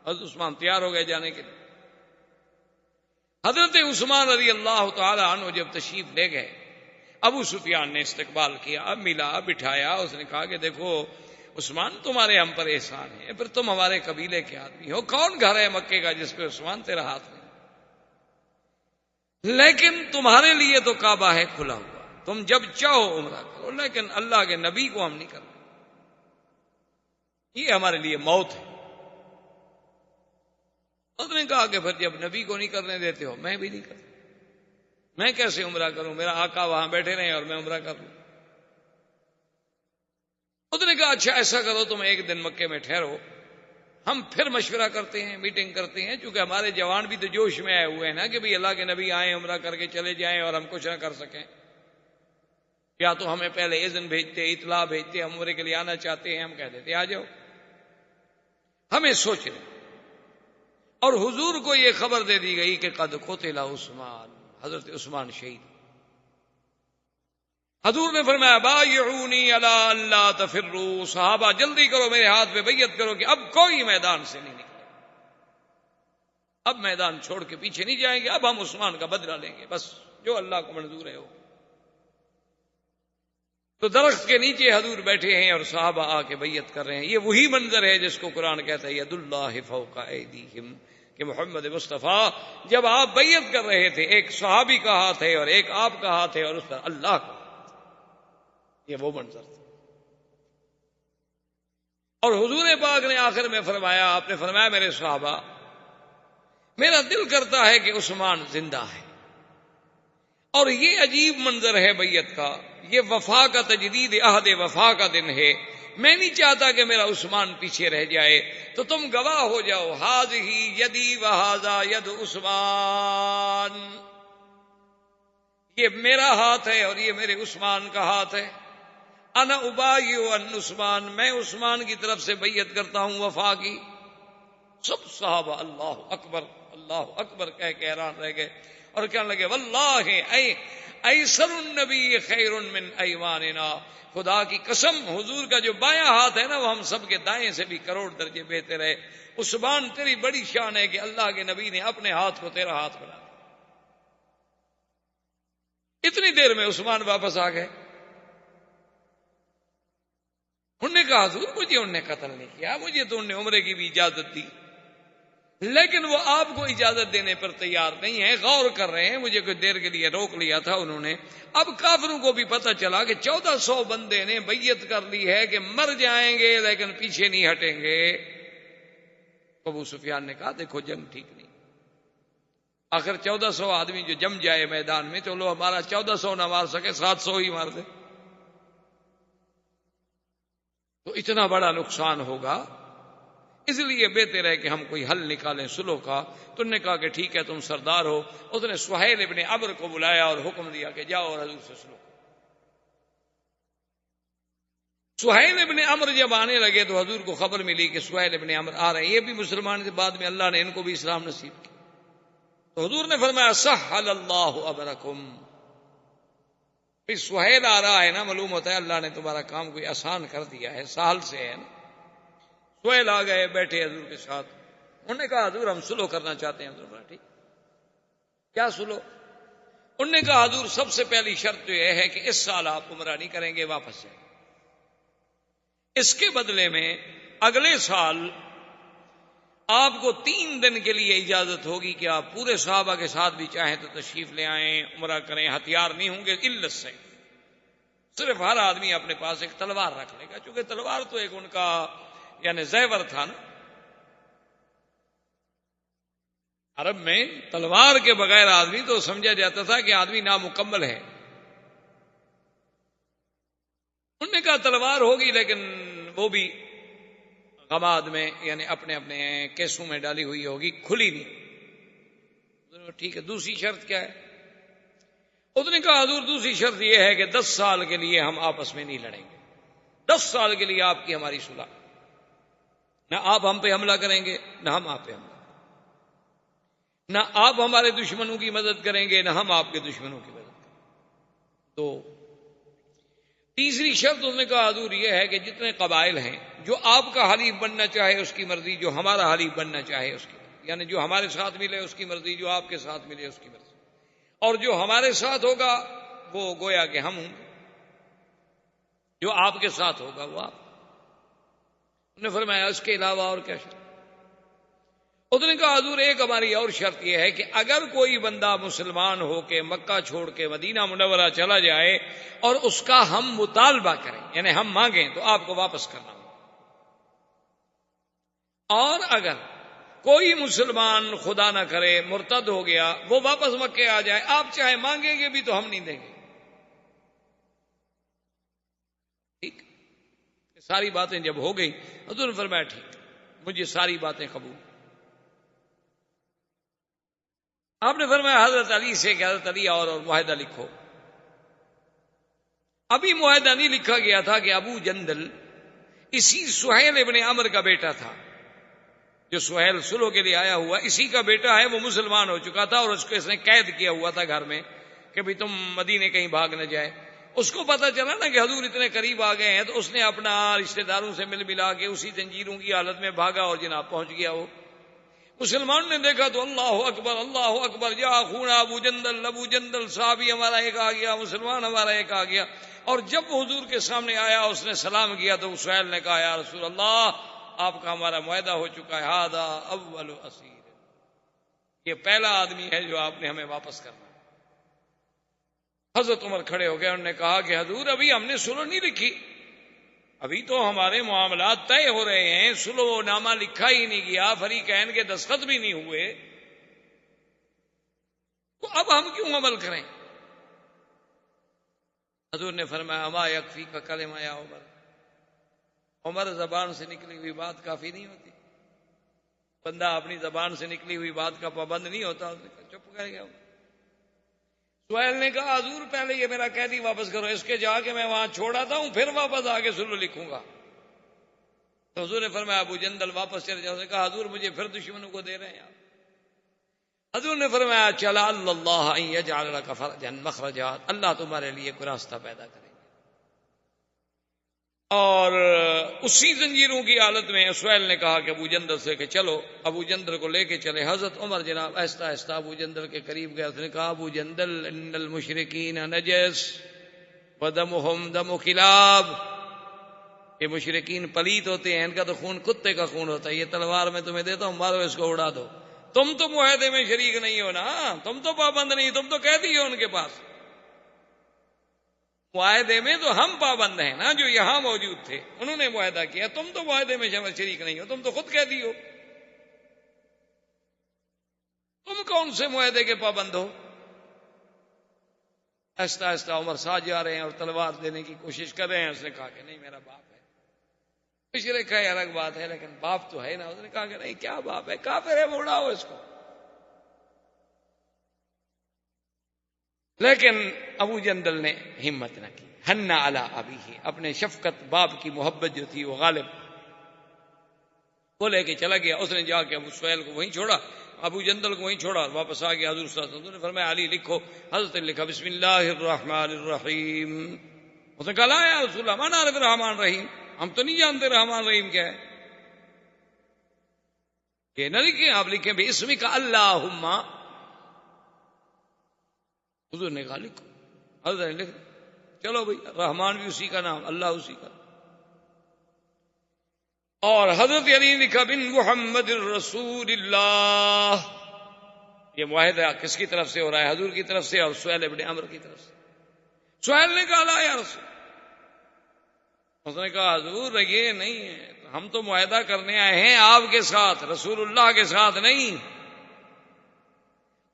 حضرت عثمان تیار ہو گئے جانے کے لیے۔ حضرت عثمان رضی اللہ تعالی عنہ جب تشریف لے گئے، ابو سفیان نے استقبال کیا، ملا، بٹھایا، اس نے کہا کہ دیکھو عثمان تمہارے ہم پر احسان ہے، پھر تم ہمارے قبیلے کے آدمی ہو، کون گھر ہے مکے کا جس پہ عثمان تیرا ہاتھ نہیں، لیکن تمہارے لیے تو کعبہ ہے کھلا ہوا، تم جب چاہو عمرہ کرو، لیکن اللہ کے نبی کو ہم نہیں کرتے، یہ ہمارے لیے موت ہے۔ اس نے کہا کہ پھر جب نبی کو نہیں کرنے دیتے ہو میں بھی نہیں کرتا، میں کیسے عمرہ کروں، میرا آقا وہاں بیٹھے رہے اور میں عمرہ کر لوں۔ اس نے کہا اچھا ایسا کرو تم ایک دن مکے میں ٹھہرو، ہم پھر مشورہ کرتے ہیں، میٹنگ کرتے ہیں، چونکہ ہمارے جوان بھی تو جوش میں آئے ہوئے ہیں نا کہ بھئی اللہ کے نبی آئیں عمرہ کر کے چلے جائیں اور ہم کچھ نہ کر سکیں، یا تو ہمیں پہلے اذن بھیجتے، اطلاع بھیجتے، ہم عمرے کے لیے آنا چاہتے ہیں، ہم کہہ دیتے آ جاؤ، ہمیں سوچنے۔ اور حضور کو یہ خبر دے دی گئی کہ قد قتل عثمان، حضرت عثمان شہید۔ حضور نے فرمایا بایعونی علی اللہ تفروا، صحابہ جلدی کرو میرے ہاتھ پہ بیعت کرو کہ اب کوئی میدان سے نہیں نکلے، اب میدان چھوڑ کے پیچھے نہیں جائیں گے، اب ہم عثمان کا بدلہ لیں گے، بس جو اللہ کو منظور ہے وہ۔ تو درخت کے نیچے حضور بیٹھے ہیں اور صحابہ آ کے بیعت کر رہے ہیں۔ یہ وہی منظر ہے جس کو قرآن کہتا ہے ید اللہ فوق ایدیہم، کہ محمد مصطفیٰ جب آپ بیعت کر رہے تھے ایک صحابی کا ہاتھ ہے اور ایک آپ کا ہاتھ ہے اور اس پر اللہ کا ہاتھ، یہ وہ منظر تھا۔ اور حضور پاک نے آخر میں فرمایا، آپ نے فرمایا میرے صحابہ میرا دل کرتا ہے کہ عثمان زندہ ہے، اور یہ عجیب منظر ہے بیعت کا، یہ وفا کا تجدید عہد وفا کا دن ہے، میں نہیں چاہتا کہ میرا عثمان پیچھے رہ جائے، تو تم گواہ ہو جاؤ، ھذہ یدی وھذا ید عثمان، یہ میرا ہاتھ ہے اور یہ میرے عثمان کا ہاتھ ہے، انا ابایع عن عثمان، میں عثمان کی طرف سے بیعت کرتا ہوں وفا کی۔ سب صحابہ اللہ اکبر کہہ کے حیران رہ گئے اور کہنے لگے واللہ ایسر النبی خیر من ایماننا، خدا کی قسم حضور کا جو بایاں ہاتھ ہے نا وہ ہم سب کے دائیں سے بھی کروڑ درجے بہتر ہے۔ عثمان تیری بڑی شان ہے کہ اللہ کے نبی نے اپنے ہاتھ کو تیرا ہاتھ بنا دیا۔ اتنی دیر میں عثمان واپس آ گئے، انہوں نے کہا حضور مجھے انہوں نے قتل نہیں کیا، مجھے تو انہوں نے عمرے کی بھی اجازت دی، لیکن وہ آپ کو اجازت دینے پر تیار نہیں ہے، غور کر رہے ہیں، مجھے کچھ دیر کے لیے روک لیا تھا انہوں نے۔ اب کافروں کو بھی پتہ چلا کہ 1400 بندے نے بیعت کر لی ہے کہ مر جائیں گے لیکن پیچھے نہیں ہٹیں گے۔ ابو سفیان نے کہا دیکھو جنگ ٹھیک نہیں، آخر 1400 آدمی جو جم جائے میدان میں، چلو ہمارا 1400 نہ مار سکے 700 ہی مار دے، تو اتنا بڑا نقصان ہوگا، اس لیے بہتر ہے کہ ہم کوئی حل نکالیں صلح کا۔ تو نے کہا کہ ٹھیک ہے تم سردار ہو۔ اس نے سہیل ابن عمرو کو بلایا اور حکم دیا کہ جاؤ اور حضور سے صلح کرو۔ سہیل ابن عمرو جب آنے لگے تو حضور کو خبر ملی کہ سہیل ابن عمرو آ رہے ہیں، یہ بھی مسلمان تھے، بعد میں اللہ نے ان کو بھی اسلام نصیب کیا۔ تو حضور نے فرمایا سہل اللہ امرکم، سہیل آ رہا ہے نا، معلوم ہوتا ہے اللہ نے تمہارا کام کوئی آسان کر دیا ہے، سہل سے ہے نا۔ سہیل آ گئے، بیٹھے حضور کے ساتھ، انہوں نے کہا حضور ہم صلح کرنا چاہتے ہیں۔ حضور نے ٹھیک کیا صلح؟ انہوں نے کہا حضور سب سے پہلی شرط تو یہ ہے کہ اس سال آپ عمرہ نہیں کریں گے، واپس جائیں، اس کے بدلے میں اگلے سال آپ کو 3 دن کے لیے اجازت ہوگی کہ آپ پورے صحابہ کے ساتھ بھی چاہیں تو تشریف لے آئیں، عمرہ کریں، ہتھیار نہیں ہوں گے الا السیف، صرف ہر آدمی اپنے پاس ایک تلوار رکھ لے گا، چونکہ تلوار تو ایک ان کا یعنی زیور تھا نا، عرب میں تلوار کے بغیر آدمی تو سمجھا جاتا تھا کہ آدمی نامکمل ہے۔ انہوں نے کہا تلوار ہوگی لیکن وہ بھی غماد میں یعنی اپنے اپنے کیسوں میں ڈالی ہوئی ہوگی، کھلی نہیں۔ ٹھیک ہے، دوسری شرط کیا ہے؟ اس نے کہا حضور دوسری شرط یہ ہے کہ 10 سال کے لیے ہم آپس میں نہیں لڑیں گے، 10 سال کے لیے آپ کی ہماری صلح، نہ آپ ہم پہ حملہ کریں گے نہ ہم آپ پہ حملہ، نہ آپ ہمارے دشمنوں کی مدد کریں گے نہ ہم آپ کے دشمنوں کی مدد کریں گے۔ تو تیسری شرط اس نے کہا حضور یہ ہے کہ جتنے قبائل ہیں جو آپ کا حلیف بننا چاہے اس کی مرضی، جو ہمارا حلیف بننا چاہے اس کی مرضی، یعنی جو ہمارے ساتھ ملے اس کی مرضی، جو آپ کے ساتھ ملے اس کی مرضی، اور جو ہمارے ساتھ ہوگا وہ گویا کہ ہم ہوں گے، جو آپ کے ساتھ ہوگا وہ آپ۔ انہوں نے فرمایا اس کے علاوہ اور کیا شرط؟ اس نے کہا حضور ایک ہماری اور شرط یہ ہے کہ اگر کوئی بندہ مسلمان ہو کے مکہ چھوڑ کے مدینہ منورہ چلا جائے اور اس کا ہم مطالبہ کریں یعنی ہم مانگیں تو آپ کو واپس کرنا ہوگا، اور اگر کوئی مسلمان خدا نہ کرے مرتد ہو گیا وہ واپس مکے آ جائے، آپ چاہے مانگیں گے بھی تو ہم نہیں دیں گے۔ ٹھیک، ساری باتیں جب ہو گئی حضور نے فرمایا ٹھیک مجھے ساری باتیں قبول۔ آپ نے فرمایا حضرت علی سے کہ حضرت علی اور معاہدہ لکھو۔ ابھی معاہدہ نہیں لکھا گیا تھا کہ ابو جندل اسی سہیل ابن عمرو کا بیٹا تھا، جو سہیل صلح کے لیے آیا ہوا اسی کا بیٹا ہے، وہ مسلمان ہو چکا تھا اور اس کو اس نے قید کیا ہوا تھا گھر میں کہ بھی تم مدینے کہیں بھاگ نہ جائے۔ اس کو پتا چلا نا کہ حضور اتنے قریب آ گئے ہیں تو اس نے اپنا رشتہ داروں سے مل ملا کے اسی زنجیروں کی حالت میں بھاگا اور جناب پہنچ گیا۔ وہ مسلمان نے دیکھا تو اللہ اکبر جا خون ابو جندل صحابی ہمارا ایک آ گیا، مسلمان ہمارا ایک آ گیا۔ اور جب حضور کے سامنے آیا اس نے سلام کیا تو سہیل نے کہا یا رسول اللہ آپ کا ہمارا معاہدہ ہو چکا ہے، ھذا اول اسیر، یہ پہلا آدمی ہے جو آپ نے ہمیں واپس کرنا۔ حضرت عمر کھڑے ہو گئے، انہوں نے کہا کہ حضور ابھی ہم نے صلح نہیں لکھی، ابھی تو ہمارے معاملات طے ہو رہے ہیں، صلح و نامہ لکھا ہی نہیں گیا، فریقین کے دستخط بھی نہیں ہوئے، تو اب ہم کیوں عمل کریں؟ حضور نے فرمایا اما یکفی کا کلمہ یا عمر، عمر زبان سے نکلی ہوئی بات کافی نہیں ہوتی، بندہ اپنی زبان سے نکلی ہوئی بات کا پابند نہیں ہوتا۔ اس نے کہا چپ کر گیا۔ سہیل نے کہا حضور پہلے یہ میرا قیدی واپس کرو، اس کے جا کے میں وہاں چھوڑ آتا ہوں، پھر واپس آ کے صلح لکھوں گا۔ تو حضور نے فرمایا ابو جندل واپس چلے جاؤ۔ اس نے کہا حضور مجھے پھر دشمنوں کو دے رہے ہیں آپ۔ حضور نے فرمایا چلا اللہ ان یجعل لک فرجا مخرجا، اللہ تمہارے لیے کوئی راستہ پیدا کرے۔ اور اسی زنجیروں کی حالت میں سہیل نے کہا کہ ابو جندل سے کہ چلو، ابو جندل کو لے کے چلے۔ حضرت عمر جناب آہستہ آہستہ ابو جندل کے قریب گیا۔ اس نے کہا ابو جندل ان المشرکین نجس ودمہم دم کلاب، یہ مشرکین پلیت ہوتے ہیں، ان کا تو خون کتے کا خون ہوتا ہے، یہ تلوار میں تمہیں دیتا ہوں، مارو اس کو اڑا دو۔ تم تو معاہدے میں شریک نہیں ہو نا، تم تو پابند نہیں، تم تو قیدی ہو ان کے پاس۔ معاہدے میں تو ہم پابند ہیں نا، جو یہاں موجود تھے انہوں نے معاہدہ کیا، تم تو معاہدے میں شریک نہیں ہو، تم تو خود قیدی ہو، تم کون سے معاہدے کے پابند ہو؟ آہستہ آہستہ عمر ساتھ جا رہے ہیں اور تلوار دینے کی کوشش کر رہے ہیں۔ اس نے کہا کہ نہیں میرا باپ ہے، مشرک ہے الگ بات ہے، لیکن باپ تو ہے نا۔ اس نے کہا کہ نہیں کیا باپ ہے، کافر ہے، اڑاؤ اس کو۔ لیکن ابو جندل نے ہمت نہ کی، حن علی ابیہ، اپنے شفقت باپ کی محبت جو تھی وہ غالب، وہ لے کے چلا گیا۔ اس نے جا کے ابو سہیل کو وہیں چھوڑا، ابو جندل کو وہیں چھوڑا، واپس آ گیا۔ حضور صلی اللہ علیہ وسلم نے فرمایا علی لکھو۔ حضرت نے لکھا بسم اللہ الرحمن الرحیم۔ اس نے کہا لا یا رسول اللہ ما نعرف الرحمن الرحیم، ہم تو نہیں جانتے رحمان رحیم کیا ہے، کہ نہ لکھیں، آپ لکھیں باسمک اللہم۔ حضور نے کہا لکھو۔ حضرت نے لکھ، چلو بھائی، رحمان بھی اسی کا نام، اللہ اسی کا۔ اور حضرت علی نے لکھا بن محمد الرسول اللہ۔ یہ معاہدہ کس کی طرف سے ہو رہا ہے؟ حضور کی طرف سے اور سہیل ابن عمرو کی طرف سے۔ سہیل نے کہا لا یا رسول، اس نے کہا حضور یہ نہیں ہے، ہم تو معاہدہ کرنے آئے ہیں آپ کے ساتھ، رسول اللہ کے ساتھ نہیں۔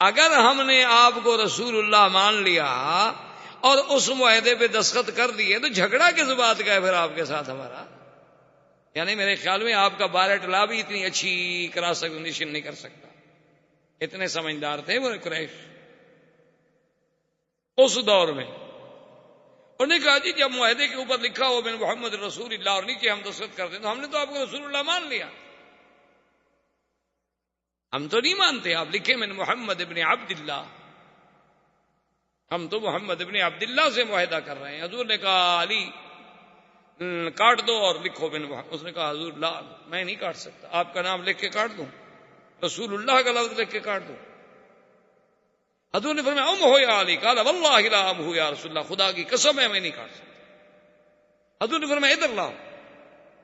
اگر ہم نے آپ کو رسول اللہ مان لیا اور اس معاہدے پہ دستخط کر دیے تو جھگڑا کس بات کا ہے پھر آپ کے ساتھ ہمارا؟ یعنی میرے خیال میں آپ کا بارٹ لا بھی اتنی اچھی کراس ایگزامینیشن نہیں کر سکتا، اتنے سمجھدار تھے وہ قریش اس دور میں۔ انہوں نے کہا جی جب معاہدے کے اوپر لکھا ہو بن محمد رسول اللہ اور نیچے ہم دستخط کرتے ہیں تو ہم نے تو آپ کو رسول اللہ مان لیا، ہم تو نہیں مانتے، آپ لکھیں من محمد ابن عبداللہ، ہم تو محمد ابن عبداللہ سے معاہدہ کر رہے ہیں۔ حضور نے کہا علی کاٹ دو اور لکھو بن محمد۔ اس نے کہا حضور لا، میں نہیں کاٹ سکتا، آپ کا نام لکھ کے کاٹ دوں، رسول اللہ کا لفظ لکھ کے کاٹ دوں۔ حضور نے فرمایا ام ہو یا علی، قال واللہ لا ام ہو یا رسول اللہ، خدا کی قسم ہے میں نہیں کاٹ سکتا۔ حضور نے فرمایا ادھر لاؤ،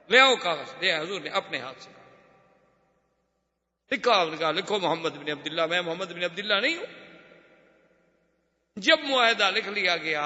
لے آؤ کاغذ، دیا حضور نے اپنے ہاتھ سے لکھا۔ آپ نے کہا لکھو محمد بن عبداللہ، میں محمد بن عبداللہ نہیں ہوں۔ جب معاہدہ لکھ لیا گیا،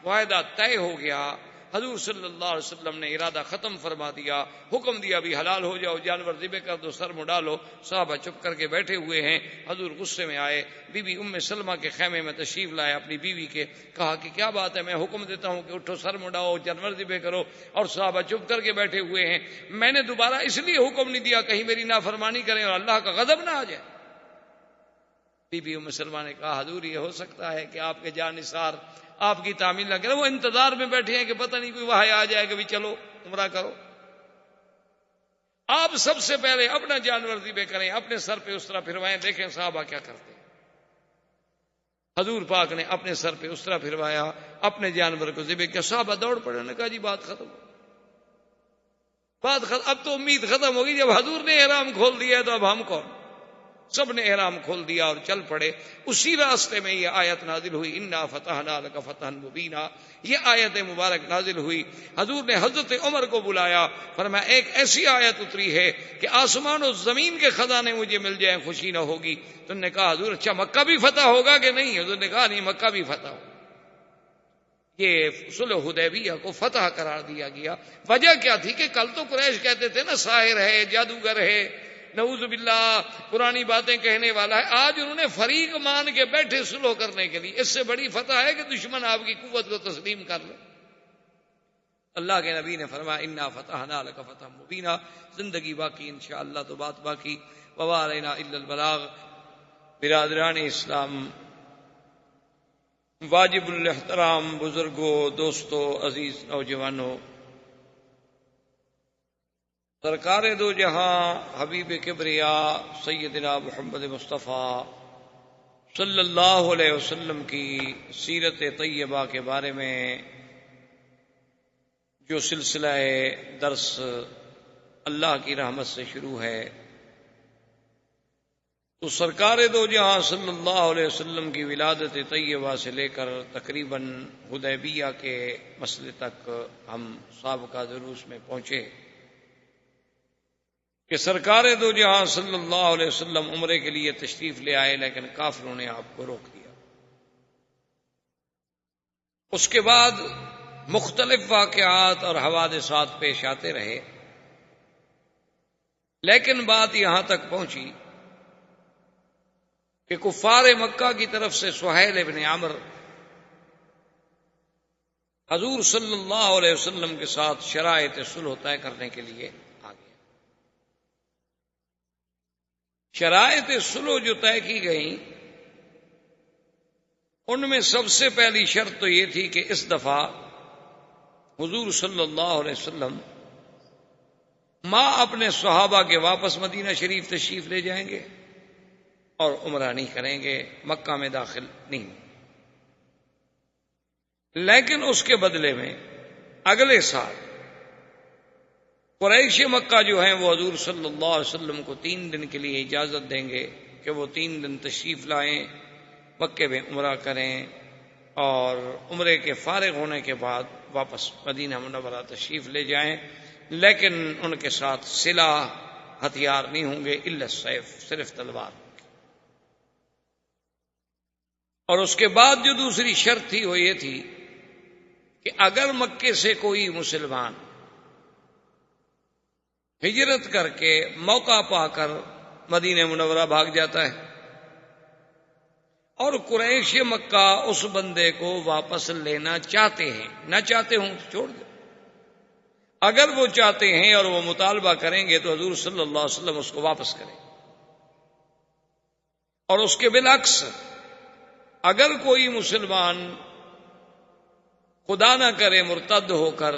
معاہدہ طے ہو گیا، حضور صلی اللہ علیہ وسلم نے ارادہ ختم فرما دیا، حکم دیا بھی حلال ہو جاؤ، جانور ذبح کر دو، سر مڈا لو۔ صحابہ چپ کر کے بیٹھے ہوئے ہیں۔ حضور غصے میں آئے، بی بی ام سلمہ کے خیمے میں تشریف لائے، اپنی بیوی کے کہا کہ کیا بات ہے، میں حکم دیتا ہوں کہ اٹھو سر مڈاؤ، جانور ذبح کرو، اور صحابہ چپ کر کے بیٹھے ہوئے ہیں۔ میں نے دوبارہ اس لیے حکم نہیں دیا کہیں میری نافرمانی کریں اور اللہ کا غضب نہ آ جائے۔ بی بی ام سلمہ نے کہا حضور یہ ہو سکتا ہے کہ آپ کے جانثار آپ کی تعمیل نہ کریں، وہ انتظار میں بیٹھے ہیں کہ پتہ نہیں کوئی وحی آ جائے کہ بھی چلو عمرہ کرو۔ آپ سب سے پہلے اپنا جانور ذبح کریں، اپنے سر پہ اس طرح پھروائیں، دیکھیں صحابہ کیا کرتے ہیں۔ حضور پاک نے اپنے سر پہ اس طرح پھروایا، اپنے جانور کو ذبح کیا، صحابہ دوڑ پڑے، انہوں نے کہا جی بات ختم، بات ختم، اب تو امید ختم ہوگی، جب حضور نے احرام کھول دیا ہے تو اب ہم کون؟ سب نے احرام کھول دیا اور چل پڑے۔ اسی راستے میں یہ آیت نازل ہوئی انا فتحنا لک فتحا مبینا، یہ آیت مبارک نازل ہوئی۔ حضور نے حضرت عمر کو بلایا، فرمایا ایک ایسی آیت اتری ہے کہ آسمان و زمین کے خزانے مجھے مل جائیں خوشی نہ ہوگی۔ تو نے کہا حضور اچھا مکہ بھی فتح ہوگا کہ نہیں؟ حضور نے کہا نہیں، مکہ بھی فتح ہوگا۔ یہ صلح حدیبیہ کو فتح قرار دیا گیا۔ وجہ کیا تھی کہ کل تو قریش کہتے تھے نا ساحر ہے، جادوگر ہے، نعوذ باللہ پرانی باتیں کہنے والا ہے، آج انہوں نے فریق مان کے بیٹھے صلح کرنے کے لیے۔ اس سے بڑی فتح ہے کہ دشمن آپ کی قوت کو تسلیم کر لے۔ اللہ کے نبی نے فرمایا انا فتحنا لک فتحا مبینا، زندگی باقی انشاءاللہ تو بات باقی، وما علینا الا البلاغ۔ برادران اسلام، واجب الاحترام بزرگوں، دوستوں، عزیز نوجوانوں، سرکار دو جہاں حبیب کبریا سیدنا محمد مصطفیٰ صلی اللہ علیہ وسلم کی سیرت طیبہ کے بارے میں جو سلسلہ درس اللہ کی رحمت سے شروع ہے، تو سرکار دو جہاں صلی اللہ علیہ وسلم کی ولادت طیبہ سے لے کر تقریباً حدیبیہ کے مسئلے تک ہم سابقہ دروس میں پہنچے کہ سرکار دو جہاں صلی اللہ علیہ وسلم عمرے کے لیے تشریف لے آئے، لیکن کافروں نے آپ کو روک دیا۔ اس کے بعد مختلف واقعات اور حوادثات پیش آتے رہے، لیکن بات یہاں تک پہنچی کہ کفار مکہ کی طرف سے سہیل ابن عمرو حضور صلی اللہ علیہ وسلم کے ساتھ شرائط صلح طے کرنے کے لیے آ گئے۔ شرائط صلح جو طے کی گئیں ان میں سب سے پہلی شرط تو یہ تھی کہ اس دفعہ حضور صلی اللہ علیہ وسلم اپنے صحابہ کے واپس مدینہ شریف تشریف لے جائیں گے اور عمرہ نہیں کریں گے، مکہ میں داخل نہیں۔ لیکن اس کے بدلے میں اگلے سال قریش مکہ جو ہیں وہ حضور صلی اللہ علیہ وسلم کو 3 دن کے لیے اجازت دیں گے کہ وہ 3 دن تشریف لائیں، مکے میں عمرہ کریں، اور عمرے کے فارغ ہونے کے بعد واپس مدینہ منورہ تشریف لے جائیں، لیکن ان کے ساتھ سلاح ہتھیار نہیں ہوں گے الا السیف، صرف تلوار۔ اور اس کے بعد جو دوسری شرط تھی وہ یہ تھی کہ اگر مکے سے کوئی مسلمان ہجرت کر کے موقع پا کر مدینہ منورہ بھاگ جاتا ہے اور قریش مکہ اس بندے کو واپس لینا چاہتے ہیں، نہ چاہتے ہوں تو چھوڑ دیں، اگر وہ چاہتے ہیں اور وہ مطالبہ کریں گے تو حضور صلی اللہ علیہ وسلم اس کو واپس کریں۔ اور اس کے بالعکس اگر کوئی مسلمان خدا نہ کرے مرتد ہو کر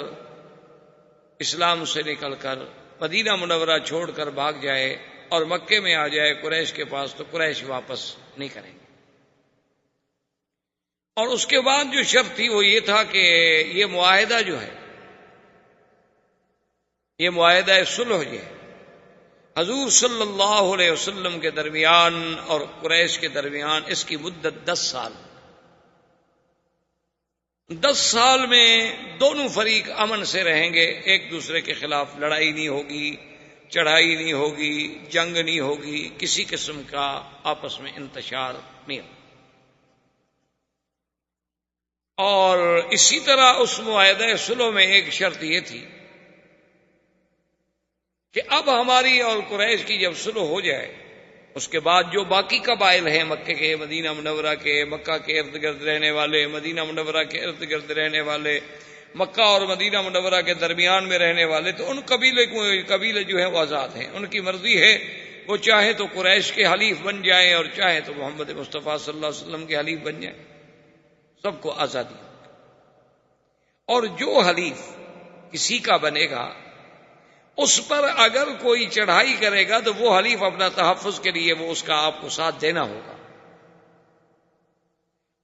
اسلام سے نکل کر مدینہ منورہ چھوڑ کر بھاگ جائے اور مکے میں آ جائے قریش کے پاس، تو قریش واپس نہیں کریں گے۔ اور اس کے بعد جو شرط تھی وہ یہ تھا کہ یہ معاہدہ جو ہے، یہ معاہدہ صلح جو ہے حضور صلی اللہ علیہ وسلم کے درمیان اور قریش کے درمیان، اس کی مدت 10 سال۔ 10 سال میں دونوں فریق امن سے رہیں گے، ایک دوسرے کے خلاف لڑائی نہیں ہوگی، چڑھائی نہیں ہوگی، جنگ نہیں ہوگی، کسی قسم کا آپس میں انتشار نہیں ہوگا۔ اور اسی طرح اس معاہدہ صلح میں ایک شرط یہ تھی کہ اب ہماری اور قریش کی جب صلح ہو جائے، اس کے بعد جو باقی قبائل ہیں مکے کے، مدینہ منورہ کے، مکہ کے ارد گرد رہنے والے، مدینہ منورہ کے ارد گرد رہنے والے، مکہ اور مدینہ منورہ کے درمیان میں رہنے والے، تو ان قبیلے جو ہیں وہ آزاد ہیں، ان کی مرضی ہے، وہ چاہے تو قریش کے حلیف بن جائیں اور چاہے تو محمد مصطفیٰ صلی اللہ علیہ وسلم کے حلیف بن جائیں، سب کو آزادی۔ اور جو حلیف کسی کا بنے گا اس پر اگر کوئی چڑھائی کرے گا تو وہ حلیف اپنا تحفظ کے لیے وہ اس کا آپ کو ساتھ دینا ہوگا،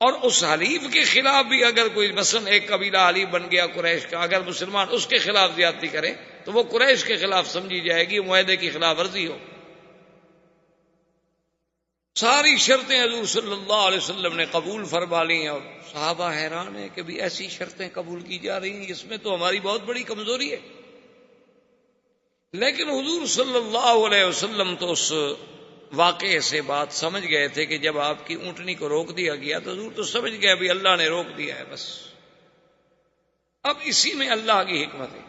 اور اس حلیف کے خلاف بھی اگر کوئی مثلا ایک قبیلہ حلیف بن گیا قریش کا، اگر مسلمان اس کے خلاف زیادتی کریں تو وہ قریش کے خلاف سمجھی جائے گی، معاہدے کی خلاف ورزی ہو۔ ساری شرطیں حضور صلی اللہ علیہ وسلم نے قبول فرما لی، اور صحابہ حیران ہیں کہ بھی ایسی شرطیں قبول کی جا رہی ہیں، اس میں تو ہماری بہت بڑی کمزوری ہے۔ لیکن حضور صلی اللہ علیہ وسلم تو اس واقعے سے بات سمجھ گئے تھے کہ جب آپ کی اونٹنی کو روک دیا گیا تو حضور تو سمجھ گئے بھی اللہ نے روک دیا ہے، بس اب اسی میں اللہ کی حکمت ہے،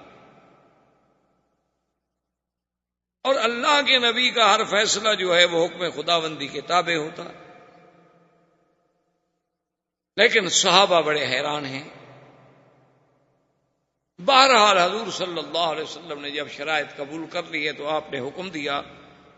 اور اللہ کے نبی کا ہر فیصلہ جو ہے وہ حکم خداوندی کے تابع ہوتا، لیکن صحابہ بڑے حیران ہیں۔ بہرحال حضور صلی اللہ علیہ وسلم نے جب شرائط قبول کر لی ہے تو آپ نے حکم دیا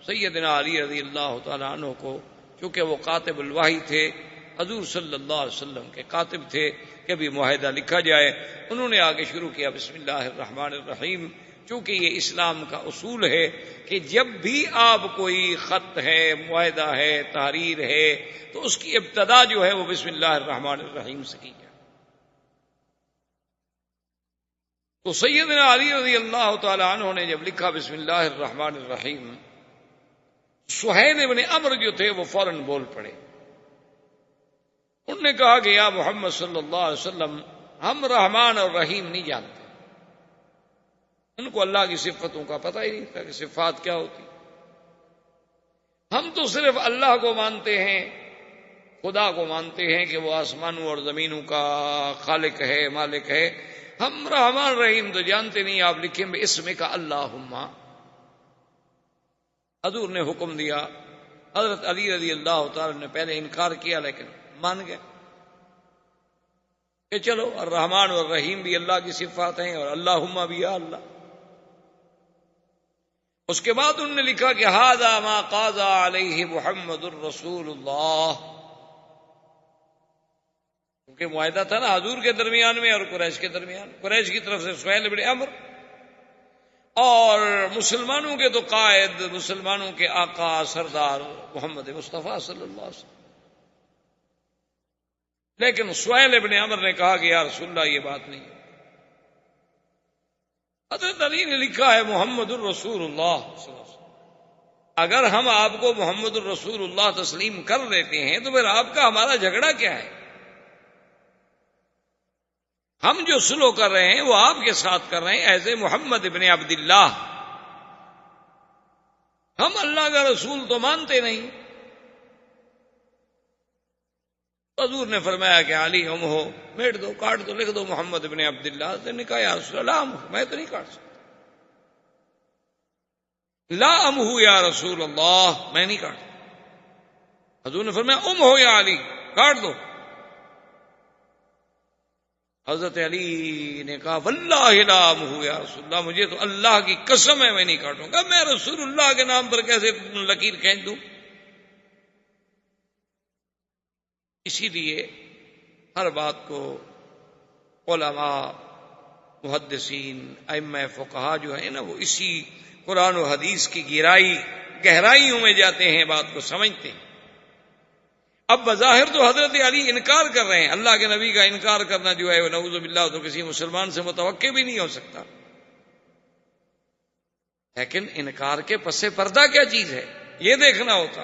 سیدنا علی رضی اللہ تعالیٰ عنہ کو، چونکہ وہ کاتب الوحی تھے، حضور صلی اللہ علیہ وسلم کے کاتب تھے، کہ بھی معاہدہ لکھا جائے۔ انہوں نے آگے شروع کیا بسم اللہ الرحمن الرحیم، چونکہ یہ اسلام کا اصول ہے کہ جب بھی آپ کوئی خط ہے، معاہدہ ہے، تحریر ہے، تو اس کی ابتدا جو ہے وہ بسم اللہ الرحمن الرحیم سے کی جائے۔ تو سیدنا علی رضی اللہ تعالی عنہ نے جب لکھا بسم اللہ الرحمن الرحیم، سہیل ابن عمرو جو تھے وہ فوراً بول پڑے۔ انہوں نے کہا کہ یا محمد صلی اللہ علیہ وسلم، ہم رحمان اور رحیم نہیں جانتے۔ ان کو اللہ کی صفتوں کا پتہ ہی نہیں تھا کہ صفات کیا ہوتی۔ ہم تو صرف اللہ کو مانتے ہیں، خدا کو مانتے ہیں کہ وہ آسمانوں اور زمینوں کا خالق ہے، مالک ہے۔ ہم رحمان رحیم تو جانتے نہیں، آپ لکھیں بے اسم کا اللہم۔ حضور نے حکم دیا، حضرت علی رضی اللہ تعالی نے پہلے انکار کیا لیکن مان گئے کہ چلو الرحمن اور الرحیم بھی اللہ کی صفات ہیں اور اللہم بھی یا اللہ۔ اس کے بعد انہوں نے لکھا کہ ھذا ما قاضى علیہ محمد الرسول اللہ، کیونکہ معاہدہ تھا نا حضور کے درمیان میں اور قریش کے درمیان، قریش کی طرف سے سہیل بن عمرو اور مسلمانوں کے تو قائد، مسلمانوں کے آقا سردار محمد مصطفیٰ صلی اللہ علیہ وسلم۔ لیکن سہیل بن عمرو نے کہا کہ یا رسول اللہ یہ بات نہیں ہے۔ حضرت علی نے لکھا ہے محمد الرسول اللہ صلی اللہ علیہ وسلم، اگر ہم آپ کو محمد الرسول اللہ تسلیم کر لیتے ہیں تو پھر آپ کا ہمارا جھگڑا کیا ہے؟ ہم جو سلو کر رہے ہیں وہ آپ کے ساتھ کر رہے ہیں ایز اے محمد ابن عبداللہ، ہم اللہ کا رسول تو مانتے نہیں۔ حضور نے فرمایا کہ علی ہم ہو، میٹ دو، کاٹ دو، لکھ دو محمد ابن عبداللہ۔ سے نے کہا یا رسول اللہ میں تو نہیں کاٹ سکتا، لا ام ہو یا رسول اللہ، میں نہیں کاٹ۔ حضور نے فرمایا ہو یا علی، کاٹ دو۔ حضرت علی نے کہا واللہ لا ام ہو یا رسول اللہ، مجھے تو اللہ کی قسم ہے میں نہیں کاٹوں گا، میں رسول اللہ کے نام پر کیسے لکیر کھینچ دوں؟ اسی لیے ہر بات کو علماء، محدثین، ائمہ فقہا جو ہیں نا وہ اسی قرآن و حدیث کی گہرائیوں میں جاتے ہیں، بات کو سمجھتے ہیں۔ اب بظاہر تو حضرت علی انکار کر رہے ہیں، اللہ کے نبی کا انکار کرنا جو ہے نعوذ باللہ تو کسی مسلمان سے متوقع بھی نہیں ہو سکتا، لیکن انکار کے پس پردہ کیا چیز ہے یہ دیکھنا ہوتا۔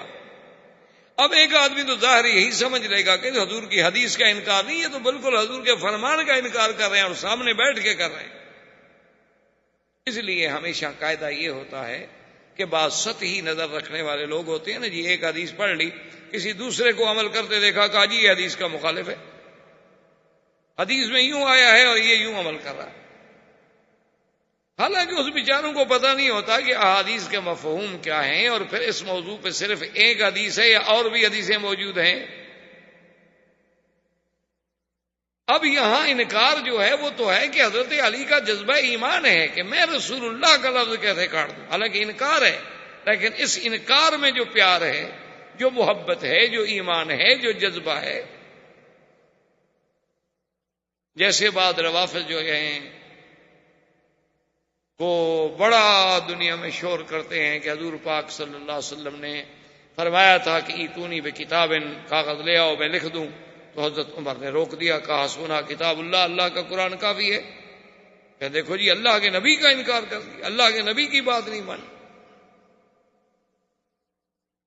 اب ایک آدمی تو ظاہر یہی سمجھ لے گا کہ حضور کی حدیث کا انکار نہیں ہے، تو بالکل حضور کے فرمان کا انکار کر رہے ہیں اور سامنے بیٹھ کے کر رہے ہیں۔ اس لیے ہمیشہ قاعدہ یہ ہوتا ہے کہ بعض سطحی نظر رکھنے والے لوگ ہوتے ہیں نا جی، ایک حدیث پڑھ لی، کسی دوسرے کو عمل کرتے دیکھا، کہا جی یہ حدیث کا مخالف ہے، حدیث میں یوں آیا ہے اور یہ یوں عمل کر رہا ہے۔ حالانکہ اس بیچاروں کو پتہ نہیں ہوتا کہ احادیث کے مفہوم کیا ہیں، اور پھر اس موضوع پہ صرف ایک حدیث ہے یا اور بھی حدیثیں موجود ہیں۔ اب یہاں انکار جو ہے وہ تو ہے کہ حضرت علی کا جذبہ ایمان ہے کہ میں رسول اللہ کا لفظ کیسے کاٹ دوں، حالانکہ انکار ہے، لیکن اس انکار میں جو پیار ہے، جو محبت ہے، جو ایمان ہے، جو جذبہ ہے۔ جیسے بعض روافض جو ہیں وہ بڑا دنیا میں شور کرتے ہیں کہ حضور پاک صلی اللہ علیہ وسلم نے فرمایا تھا کہ ایتونی بکتاب، کاغذ لے آؤ میں لکھ دوں، تو حضرت عمر نے روک دیا، کہا سنا کتاب اللہ، اللہ کا قرآن کافی ہے۔ کہ دیکھو جی اللہ کے نبی کا انکار کر دیا، اللہ کے نبی کی بات نہیں مانی۔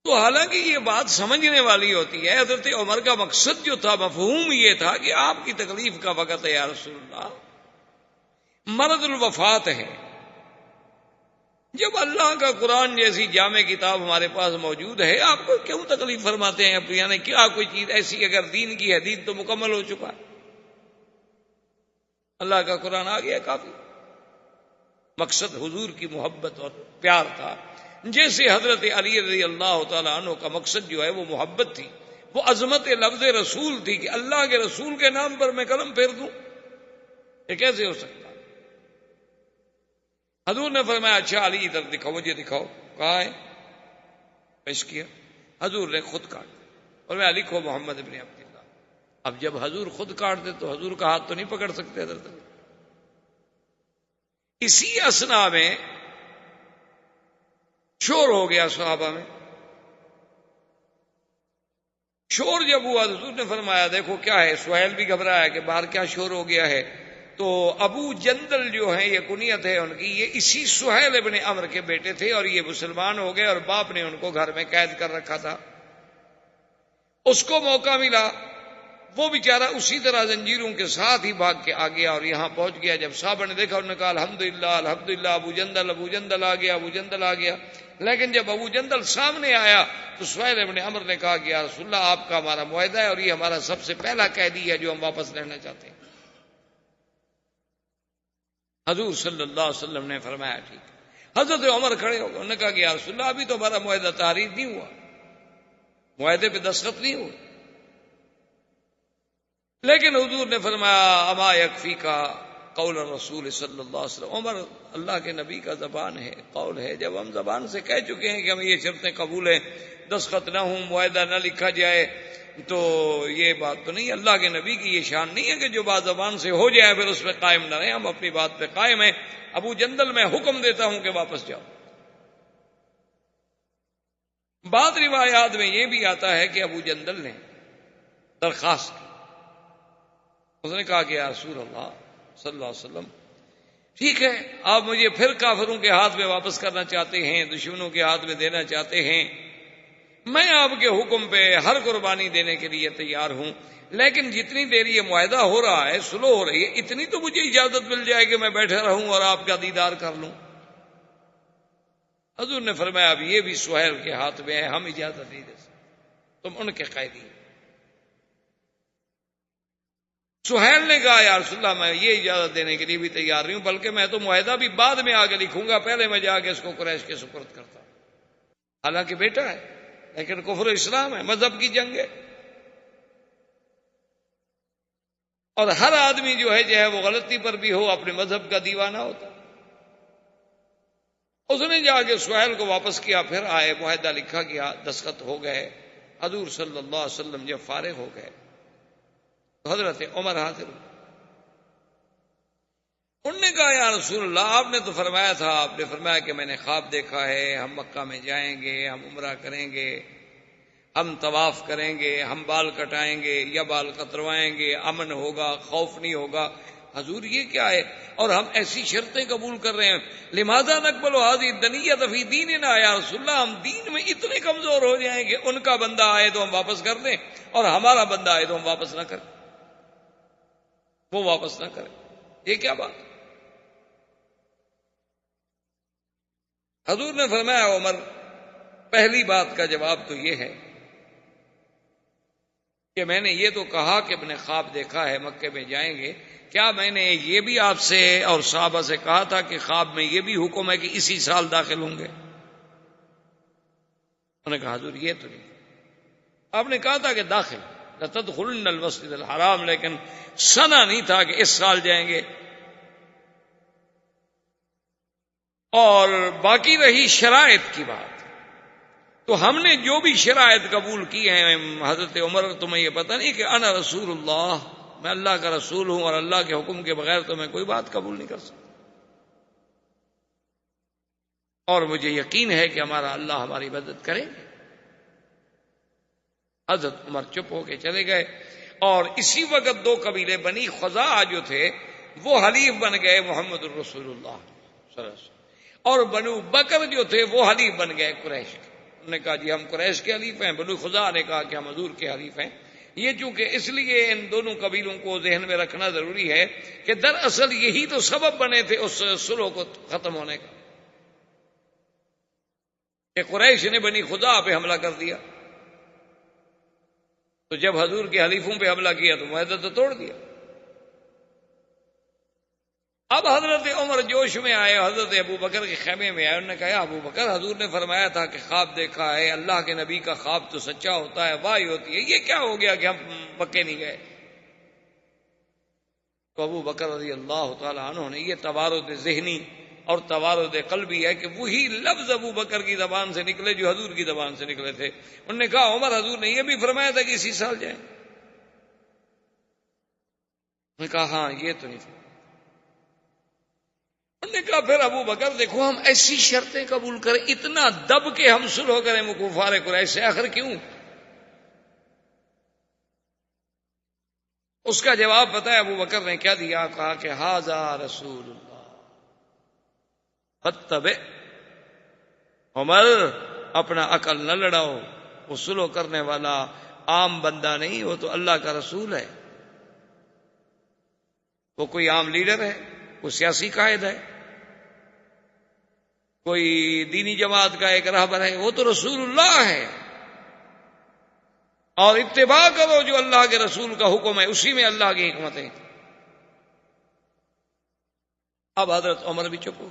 تو حالانکہ یہ بات سمجھنے والی ہوتی ہے، حضرت عمر کا مقصد جو تھا، مفہوم یہ تھا کہ آپ کی تکلیف کا وقت ہے یا رسول اللہ، مرض الوفات ہے، جب اللہ کا قرآن جیسی جامع کتاب ہمارے پاس موجود ہے، آپ کو کیوں تکلیف فرماتے ہیں؟ یعنی کیا کوئی چیز ایسی اگر دین کی ہے، دین تو مکمل ہو چکا ہے۔ اللہ کا قرآن آ گیا کافی. مقصد حضور کی محبت اور پیار تھا. جیسے حضرت علی رضی اللہ تعالیٰ عنہ کا مقصد جو ہے وہ محبت تھی، وہ عظمت لفظ رسول تھی کہ اللہ کے رسول کے نام پر میں قلم پھیر دوں، یہ کیسے ہو سکتا؟ حضور نے فرمایا اچھا علی ادھر دکھاؤ، مجھے دکھاؤ. کہاں ہے؟ پیش کیا. حضور نے خود کاٹ اور میں لکھو محمد ابن عبداللہ. اب جب حضور خود کاٹ دے تو حضور کا ہاتھ تو نہیں پکڑ سکتے حضرت. اسی اسنا میں شور ہو گیا صحابہ میں. شور جب ہوا حضور نے فرمایا دیکھو کیا ہے. سہیل بھی گھبرایا کہ باہر کیا شور ہو گیا ہے. تو ابو جندل جو ہیں، یہ کنیت ہے ان کی، یہ اسی سہیل ابن عمرو کے بیٹے تھے اور یہ مسلمان ہو گئے اور باپ نے ان کو گھر میں قید کر رکھا تھا. اس کو موقع ملا، وہ بیچارہ اسی طرح زنجیروں کے ساتھ ہی بھاگ کے آ گیا اور یہاں پہنچ گیا. جب صحابہ نے دیکھا انہوں نے کہا الحمدللہ الحمدللہ ابو جندل آ گیا، ابو جندل آ گیا. لیکن جب ابو جندل سامنے آیا تو سہیل ابن عمرو نے کہا کہ یا رسول اللہ آپ کا ہمارا معاہدہ ہے اور یہ ہمارا سب سے پہلا قیدی ہے جو ہم واپس لینا چاہتے ہیں. حضور صلی اللہ علیہ وسلم نے فرمایا ٹھیک. حضرت عمر کھڑے ہو گئے، انہوں نے کہا کہ یا رسول اللہ ابھی تو ہمارا معاہدہ تحریر نہیں ہوا، معاہدے پہ دستخط نہیں ہوئے. لیکن حضور نے فرمایا اما یکفی کا قول الرسول صلی اللہ علیہ وسلم. عمر اللہ کے نبی کا زبان ہے، قول ہے. جب ہم زبان سے کہہ چکے ہیں کہ ہمیں یہ شرطیں قبول ہیں، دستخط نہ ہوں، معاہدہ نہ لکھا جائے، تو یہ بات تو نہیں. اللہ کے نبی کی یہ شان نہیں ہے کہ جو بات زبان سے ہو جائے پھر اس پہ قائم نہ رہے. ہم اپنی بات پہ قائم ہیں. ابو جندل میں حکم دیتا ہوں کہ واپس جاؤ. بعض روایات میں یہ بھی آتا ہے کہ ابو جندل نے درخواست کی. اس نے کہا کہ یا رسول اللہ صلی اللہ علیہ وسلم ٹھیک ہے، آپ مجھے پھر کافروں کے ہاتھ میں واپس کرنا چاہتے ہیں، دشمنوں کے ہاتھ میں دینا چاہتے ہیں، میں آپ کے حکم پہ ہر قربانی دینے کے لیے تیار ہوں. لیکن جتنی دیر یہ معاہدہ ہو رہا ہے، سلو ہو رہی ہے، اتنی تو مجھے اجازت مل جائے کہ میں بیٹھا رہوں اور آپ کا دیدار کر لوں. حضور نے فرمایا اب یہ بھی سہیل کے ہاتھ میں ہے، ہم اجازت نہیں دے سکتے، تم ان کے قیدی. سہیل نے کہا یا رسول اللہ میں یہ اجازت دینے کے لیے بھی تیار نہیں ہوں، بلکہ میں تو معاہدہ بھی بعد میں آگے لکھوں گا، پہلے میں جا کے اس کو قریش کے سپرد کرتا ہوں. حالانکہ بیٹا ہے لیکن کفر اسلام ہے، مذہب کی جنگ ہے، اور ہر آدمی جو ہے چاہے وہ غلطی پر بھی ہو اپنے مذہب کا دیوانہ ہوتا. اس نے جا کے سہیل کو واپس کیا، پھر آئے، معاہدہ لکھا گیا، دستخط ہو گئے. حضور صلی اللہ علیہ وسلم جب فارغ ہو گئے تو حضرت عمر حاضر ہوئے. انہوں نے کہا یا رسول اللہ آپ نے تو فرمایا تھا، آپ نے فرمایا کہ میں نے خواب دیکھا ہے، ہم مکہ میں جائیں گے، ہم عمرہ کریں گے، ہم طواف کریں گے، ہم بال کٹائیں گے یا بال کتروائیں گے، امن ہوگا، خوف نہیں ہوگا. حضور یہ کیا ہے؟ اور ہم ایسی شرطیں قبول کر رہے ہیں. لماذا نقبل هذه الدنیۃ فی دیننا یا رسول اللہ، ہم دین میں اتنے کمزور ہو جائیں کہ ان کا بندہ آئے تو ہم واپس کر دیں اور ہمارا بندہ آئے تو ہم واپس نہ کریں، وہ واپس نہ کریں. یہ کیا بات؟ حضور نے فرمایا عمر پہلی بات کا جواب تو یہ ہے کہ میں نے یہ تو کہا کہ میں نے خواب دیکھا ہے مکے میں جائیں گے، کیا میں نے یہ بھی آپ سے اور صحابہ سے کہا تھا کہ خواب میں یہ بھی حکم ہے کہ اسی سال داخل ہوں گے؟ انہوں نے کہا حضور یہ تو نہیں، آپ نے کہا تھا کہ داخل لتدخلن المسجد الحرام، لیکن سنا نہیں تھا کہ اس سال جائیں گے. اور باقی رہی شرائط کی بات، تو ہم نے جو بھی شرائط قبول کی ہیں حضرت عمر، تمہیں یہ پتہ نہیں کہ انا رسول اللہ، میں اللہ کا رسول ہوں اور اللہ کے حکم کے بغیر تو میں کوئی بات قبول نہیں کر سکتا، اور مجھے یقین ہے کہ ہمارا اللہ ہماری مدد کرے. حضرت عمر چپ ہو کے چلے گئے اور اسی وقت دو قبیلے بنی خزاعہ جو تھے وہ حلیف بن گئے محمد الرسول اللہ صلی اللہ علیہ وسلم، اور بنو بکر جو تھے وہ حلیف بن گئے قریش کے. انہوں نے کہا جی ہم قریش کے حلیف ہیں. بنو خزاعہ نے کہا کہ ہم حضور کے حلیف ہیں. یہ چونکہ اس لیے ان دونوں قبیلوں کو ذہن میں رکھنا ضروری ہے کہ دراصل یہی تو سبب بنے تھے اس صلح کو ختم ہونے کا، کہ قریش نے بنی خزاعہ پہ حملہ کر دیا، تو جب حضور کے حلیفوں پہ حملہ کیا تو معاہدہ تو توڑ دیا. اب حضرت عمر جوش میں آئے، حضرت ابو بکر کے خیمے میں آئے، انہوں نے کہا ابو بکر، حضور نے فرمایا تھا کہ خواب دیکھا ہے، اللہ کے نبی کا خواب تو سچا ہوتا ہے، واہی ہوتی ہے، یہ کیا ہو گیا کہ ہم پکے نہیں گئے؟ تو ابو بکر رضی اللہ تعالی عنہ نے، یہ توارد ذہنی اور توارد قلبی ہے کہ وہی لفظ ابو بکر کی زبان سے نکلے جو حضور کی زبان سے نکلے تھے۔ انہوں نے کہا عمر، حضور نے یہ بھی فرمایا تھا کہ اسی سال جائیں؟ انہوں نے کہا ہاں یہ تو نہیں تھا۔ انہوں نے کہا پھر ابو بکر دیکھو، ہم ایسی شرطیں قبول کریں، اتنا دب کے ہم صلح کریں کفار قریش سے، آخر کیوں؟ اس کا جواب پتہ ہے ابو بکر نے کیا دیا؟ کہا کہ ھذا رسول اللہ فتبع۔ عمر، اپنا عقل نہ لڑاؤ، وہ صلح کرنے والا عام بندہ نہیں، وہ تو اللہ کا رسول ہے۔ وہ کوئی عام لیڈر ہے، کوئی سیاسی قائد ہے، کوئی دینی جماعت کا ایک رہبر ہے، وہ تو رسول اللہ ہے، اور اتباع کرو جو اللہ کے رسول کا حکم ہے، اسی میں اللہ کی حکمت ہے۔ اب حضرت عمر بھی چپ ہو۔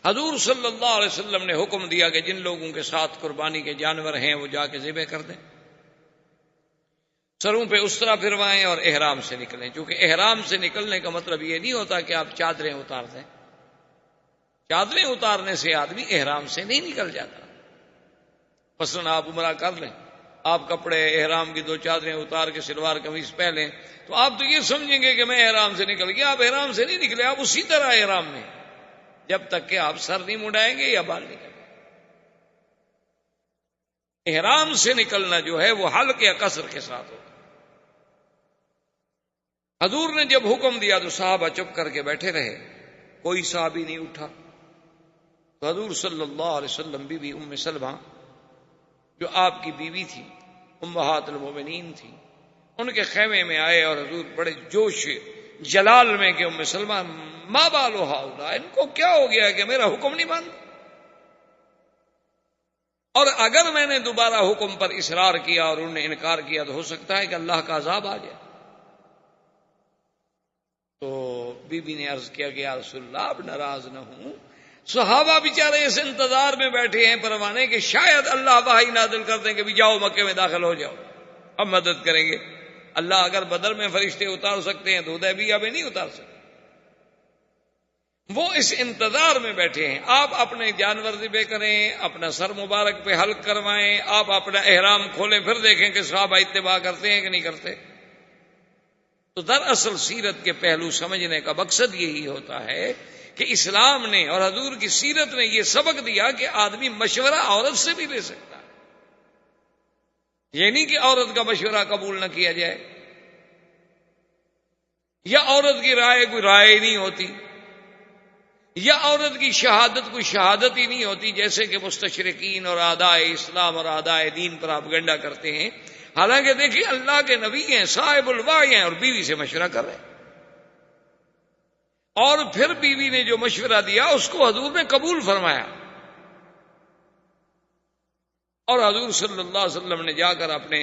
حضور صلی اللہ علیہ وسلم نے حکم دیا کہ جن لوگوں کے ساتھ قربانی کے جانور ہیں وہ جا کے ذبح کر دیں، سروں پہ اسرا پھروائیں اور احرام سے نکلیں، کیونکہ احرام سے نکلنے کا مطلب یہ نہیں ہوتا کہ آپ چادریں اتار دیں، چادریں اتارنے سے آدمی احرام سے نہیں نکل جاتا۔ مثلاً آپ عمرہ کر لیں، آپ کپڑے احرام کی 2 چادریں اتار کے شلوار قمیض پہنیں تو آپ تو یہ سمجھیں گے کہ میں احرام سے نکل گیا، آپ احرام سے نہیں نکلے، آپ اسی طرح احرام میں، جب تک کہ آپ سر نہیں مڑائیں گے یا بال نہیں کریں گے۔ احرام سے نکلنا جو ہے وہ حلق یا قصر کے ساتھ ہوتا۔ حضور نے جب حکم دیا تو صحابہ چپ کر کے بیٹھے رہے، کوئی صحابی نہیں اٹھا۔ تو حضور صلی اللہ علیہ وسلم بی بی ام سلمہ جو آپ کی بیوی تھی، امہات المومنین تھی، ان کے خیمے میں آئے اور حضور بڑے جوش جلال میں کہ ام سلمہ ما بال ہؤلاء، ان کو کیا ہو گیا کہ میرا حکم نہیں مانتے، اور اگر میں نے دوبارہ حکم پر اصرار کیا اور انہوں نے انکار کیا تو ہو سکتا ہے کہ اللہ کا عذاب آ جائے۔ تو بی بی نے عرض کیا کہ یا رسول اللہ اب ناراض نہ ہوں، صحابہ بیچارے اس انتظار میں بیٹھے ہیں پروانے کہ شاید اللہ وحی نازل کر دیں کہ بھی جاؤ مکے میں داخل ہو جاؤ، اب مدد کریں گے۔ اللہ اگر بدر میں فرشتے اتار سکتے ہیں تو حدیبیہ میں نہیں اتار سکتے۔ وہ اس انتظار میں بیٹھے ہیں، آپ اپنے جانور ذبح کریں، اپنا سر مبارک پہ حلق کروائیں، آپ اپنا احرام کھولیں، پھر دیکھیں کہ صحابہ اتباع کرتے ہیں کہ نہیں کرتے۔ تو دراصل سیرت کے پہلو سمجھنے کا مقصد یہی ہوتا ہے کہ اسلام نے اور حضور کی سیرت نے یہ سبق دیا کہ آدمی مشورہ عورت سے بھی لے سکتا ہے، یہ نہیں کہ عورت کا مشورہ قبول نہ کیا جائے، یا عورت کی رائے کوئی رائے نہیں ہوتی، یا عورت کی شہادت کوئی شہادت ہی نہیں ہوتی، جیسے کہ مستشرقین اور اعدائے اسلام اور اعدائے دین پر پروپیگنڈا کرتے ہیں۔ حالانکہ دیکھیے اللہ کے نبی ہیں، صاحب الوحی ہیں، اور بیوی سے مشورہ کر رہے ہیں، اور پھر بیوی نے جو مشورہ دیا اس کو حضور نے قبول فرمایا، اور حضور صلی اللہ علیہ وسلم نے جا کر اپنے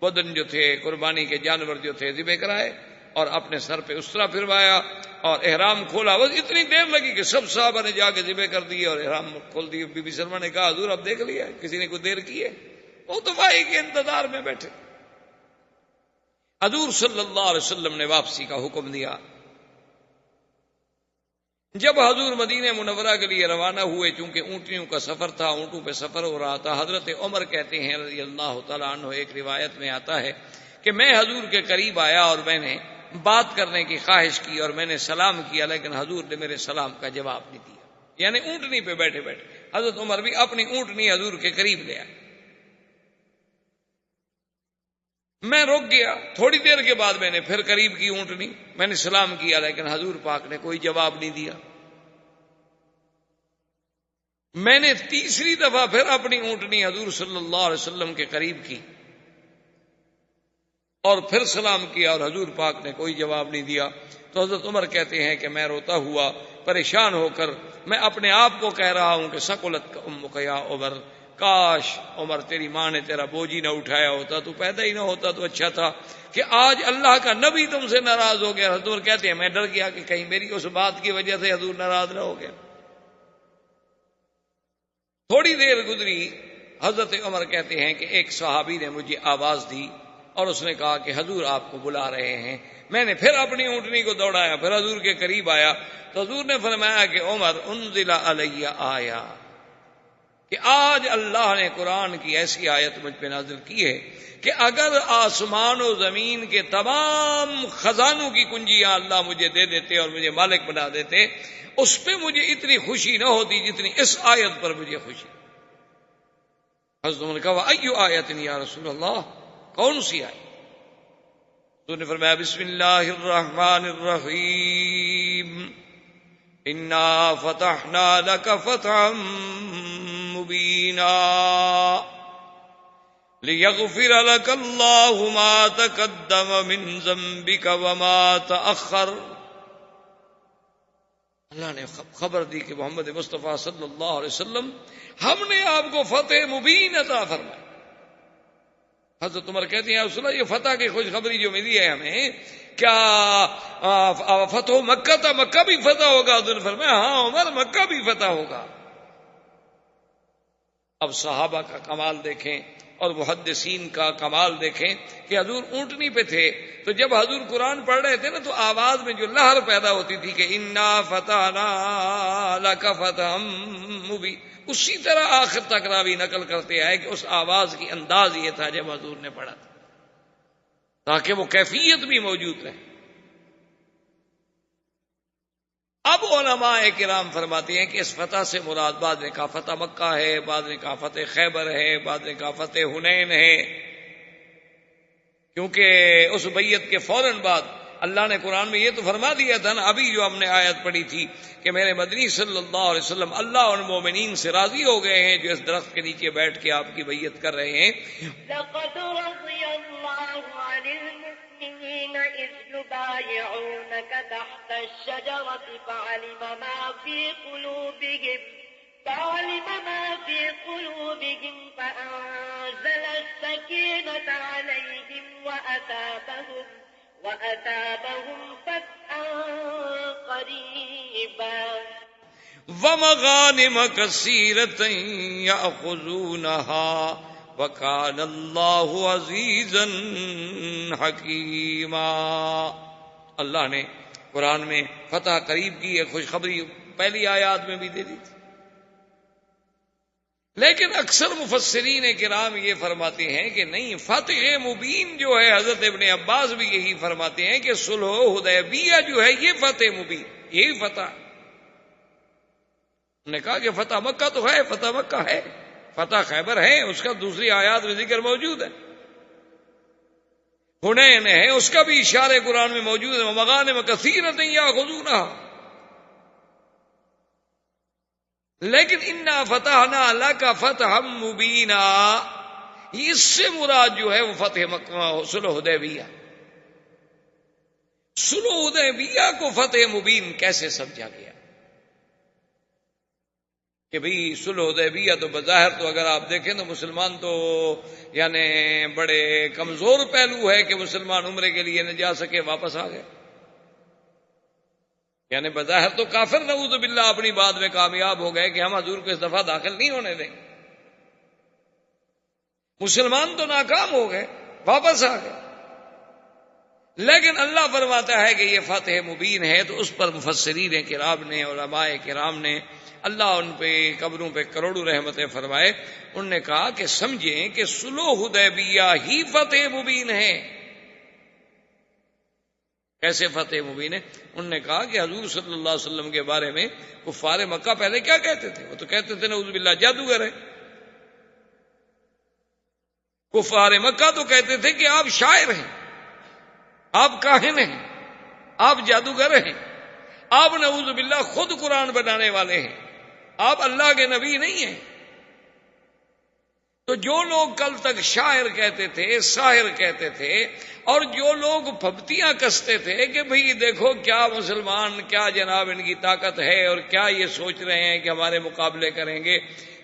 بدن جو تھے، قربانی کے جانور جو تھے ذبح کرائے، اور اپنے سر پہ اسرا پھروایا اور احرام کھولا۔ بس اتنی دیر لگی کہ سب صحابہ نے جا کے ذبح کر دی اور احرام کھول دی۔ بی بی سلمہ نے کہا حضور اب دیکھ لیا، کسی نے کوئی دیر کی ہے؟ وہ تو بھائی کے انتظار میں بیٹھے۔ حضور صلی اللہ علیہ وسلم نے واپسی کا حکم دیا۔ جب حضور مدینہ منورہ کے لیے روانہ ہوئے، چونکہ اونٹنیوں کا سفر تھا، اونٹوں پہ سفر ہو رہا تھا، حضرت عمر کہتے ہیں رضی اللہ تعالیٰ عنہ، ایک روایت میں آتا ہے کہ میں حضور کے قریب آیا اور میں نے بات کرنے کی خواہش کی اور میں نے سلام کیا، لیکن حضور نے میرے سلام کا جواب نہیں دیا۔ یعنی اونٹنی پہ بیٹھے بیٹھے حضرت عمر بھی اپنی اونٹنی حضور کے قریب لے آئے۔ میں رک گیا، تھوڑی دیر کے بعد میں نے پھر قریب کی اونٹنی، میں نے سلام کیا، لیکن حضور پاک نے کوئی جواب نہیں دیا۔ میں نے تیسری دفعہ پھر اپنی اونٹنی حضور صلی اللہ علیہ وسلم کے قریب کی اور پھر سلام کیا، اور حضور پاک نے کوئی جواب نہیں دیا۔ تو حضرت عمر کہتے ہیں کہ میں روتا ہوا پریشان ہو کر میں اپنے آپ کو کہہ رہا ہوں کہ ثقلت امک یا عمر، کاش عمر تیری ماں نے تیرا بوجھ ہی نہ اٹھایا ہوتا، تو پیدا ہی نہ ہوتا تو اچھا تھا کہ آج اللہ کا نبی تم سے ناراض ہو گیا۔ حضور کہتے ہیں میں ڈر گیا کہ کہیں میری اس بات کی وجہ سے حضور ناراض نہ ہو گیا۔ تھوڑی دیر گزری، حضرت عمر کہتے ہیں کہ ایک صحابی نے مجھے آواز دی اور اس نے کہا کہ حضور آپ کو بلا رہے ہیں۔ میں نے پھر اپنی اونٹنی کو دوڑایا، پھر حضور کے قریب آیا تو حضور نے فرمایا کہ عمر انزل علی آیا، کہ آج اللہ نے قرآن کی ایسی آیت مجھ پہ نازل کی ہے کہ اگر آسمان و زمین کے تمام خزانوں کی کنجیاں اللہ مجھے دے دیتے اور مجھے مالک بنا دیتے، اس پہ مجھے اتنی خوشی نہ ہوتی جتنی اس آیت پر مجھے خوشی۔ حضرت عمر نے کہا ایو آیت یا رسول اللہ، کون سی آیت؟ تو نے فرمایا بسم اللہ الرحمن الرحیم انا فتحنا لک فتحا مبینا لیغفر لک اللہ ما تقدم من ذنبک وما تأخر۔ اللہ نے خبر دی کہ محمد مصطفیٰ صلی اللہ علیہ وسلم ہم نے آپ کو فتح مبین عطا فرمائی۔ حضرت عمر کہتے ہیں رسول اللہ یہ فتح کی خوشخبری جو ملی ہے ہمیں، کیا فتح مکہ تھا؟ مکہ بھی فتح ہوگا؟ حضور نے فرمایا ہاں عمر مکہ بھی فتح ہوگا۔ اب صحابہ کا کمال دیکھیں اور محدثین کا کمال دیکھیں کہ حضور اونٹنی پہ تھے تو جب حضور قرآن پڑھ رہے تھے نا تو آواز میں جو لہر پیدا ہوتی تھی کہ انا فتحنا لک فتحا مبینا، اسی طرح آخر تک راوی نقل کرتے آئے کہ اس آواز کی انداز یہ تھا جب حضور نے پڑھا تھا، تاکہ وہ کیفیت بھی موجود رہے۔ اب علماء کرام فرماتے ہیں کہ اس فتح سے مراد بعض نے کہا فتح مکہ ہے، بعض نے کہا فتح خیبر ہے، بعض نے کہا فتح حنین ہے، کیونکہ اس بیعت کے فوراً بعد اللہ نے قرآن میں یہ تو فرما دیا تھا نا، ابھی جو ہم نے آیت پڑھی تھی کہ میرے مدنی صلی اللہ علیہ وسلم اللہ اور مومنین سے راضی ہو گئے ہیں جو اس درخت کے نیچے بیٹھ کے آپ کی بیعت کر رہے ہیں۔ لقد رضي الله عن المؤمنين إذ يبايعونك تحت الشجرة فعلم ما في قلوبهم فأنزل السكينة عليهم وأثابهم فتحا قريبا ومغانم كثيرة يأخذونها وكان الله عزيزا حكيما۔ اللہ نے قرآن میں فتح قریب کی ایک خوشخبری پہلی آیات میں بھی دے دی تھی، لیکن اکثر مفسرین کرام یہ فرماتے ہیں کہ نہیں، فتح مبین جو ہے حضرت ابن عباس بھی یہی فرماتے ہیں کہ صلح حدیبیہ جو ہے یہ فتح مبین، یہی فتح۔ انہوں نے کہا کہ فتح مکہ تو ہے، فتح مکہ ہے، فتح خیبر ہے، اس کا دوسری آیات میں ذکر موجود ہے، حنین ہے، اس کا بھی اشارے قرآن میں موجود ہے، ومغانم کثیرۃ یاخذونها، لیکن انا فتحنا لک فتحا مبینا، اس سے مراد جو ہے وہ فتح مکہ صلح حدیبیہ۔ صلح حدیبیہ کو فتح مبین کیسے سمجھا گیا کہ بھئی صلح حدیبیہ تو بظاہر تو اگر آپ دیکھیں تو مسلمان تو یعنی بڑے کمزور پہلو ہے کہ مسلمان عمرے کے لیے نہ جا سکے، واپس آ گئے، یعنی بظاہر تو کافر نعوذ باللہ اپنی بات میں کامیاب ہو گئے کہ ہم حضور کو اس دفعہ داخل نہیں ہونے دیں، مسلمان تو ناکام ہو گئے، واپس آ گئے، لیکن اللہ فرماتا ہے کہ یہ فتح مبین ہے، تو اس پر مفسرین کرام نے، علماء کرام نے، اللہ ان پہ قبروں پہ کروڑوں رحمتیں فرمائے، انہوں نے کہا کہ سمجھیں کہ صلح حدیبیہ ہی فتح مبین ہے۔ کیسے فتح مبین ہے؟ انہوں نے کہا کہ حضور صلی اللہ علیہ وسلم کے بارے میں کفار مکہ پہلے کیا کہتے تھے؟ وہ تو کہتے تھے نعوذ باللہ جادوگر ہے۔ کفار مکہ تو کہتے تھے کہ آپ شاعر ہیں، آپ کاہن ہیں، آپ جادوگر ہیں، آپ نعوذ باللہ خود قرآن بنانے والے ہیں، آپ اللہ کے نبی نہیں ہیں۔ تو جو لوگ کل تک شاعر کہتے تھے، ساحر کہتے تھے، اور جو لوگ پھپتیاں کستے تھے کہ بھئی دیکھو کیا مسلمان، کیا جناب ان کی طاقت ہے، اور کیا یہ سوچ رہے ہیں کہ ہمارے مقابلے کریں گے،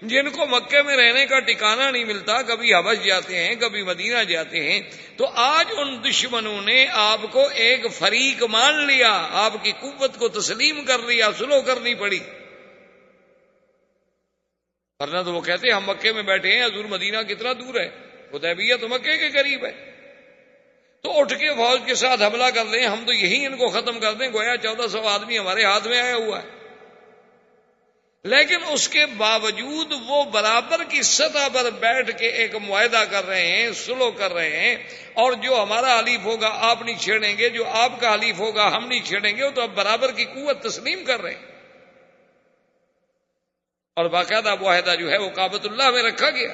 جن کو مکے میں رہنے کا ٹھکانہ نہیں ملتا، کبھی حبش جاتے ہیں، کبھی مدینہ جاتے ہیں، تو آج ان دشمنوں نے آپ کو ایک فریق مان لیا، آپ کی قوت کو تسلیم کر لیا، سلو کرنی پڑی، ورنہ تو وہ کہتے ہیں ہم مکے میں بیٹھے ہیں، حضور مدینہ کتنا دور ہے، حدیبیہ تو مکے کے قریب ہے، تو اٹھ کے فوج کے ساتھ حملہ کر لیں، ہم تو یہی ان کو ختم کر دیں، گویا 1400 آدمی ہمارے ہاتھ میں آیا ہوا ہے۔ لیکن اس کے باوجود وہ برابر کی سطح پر بیٹھ کے ایک معاہدہ کر رہے ہیں، سلو کر رہے ہیں، اور جو ہمارا حلیف ہوگا آپ نہیں چھیڑیں گے، جو آپ کا حلیف ہوگا ہم نہیں چھیڑیں گے، وہ تو اب برابر کی قوت تسلیم کر رہے ہیں، اور باقاعدہ معاہدہ جو ہے وہ کعبۃ اللہ میں رکھا گیا۔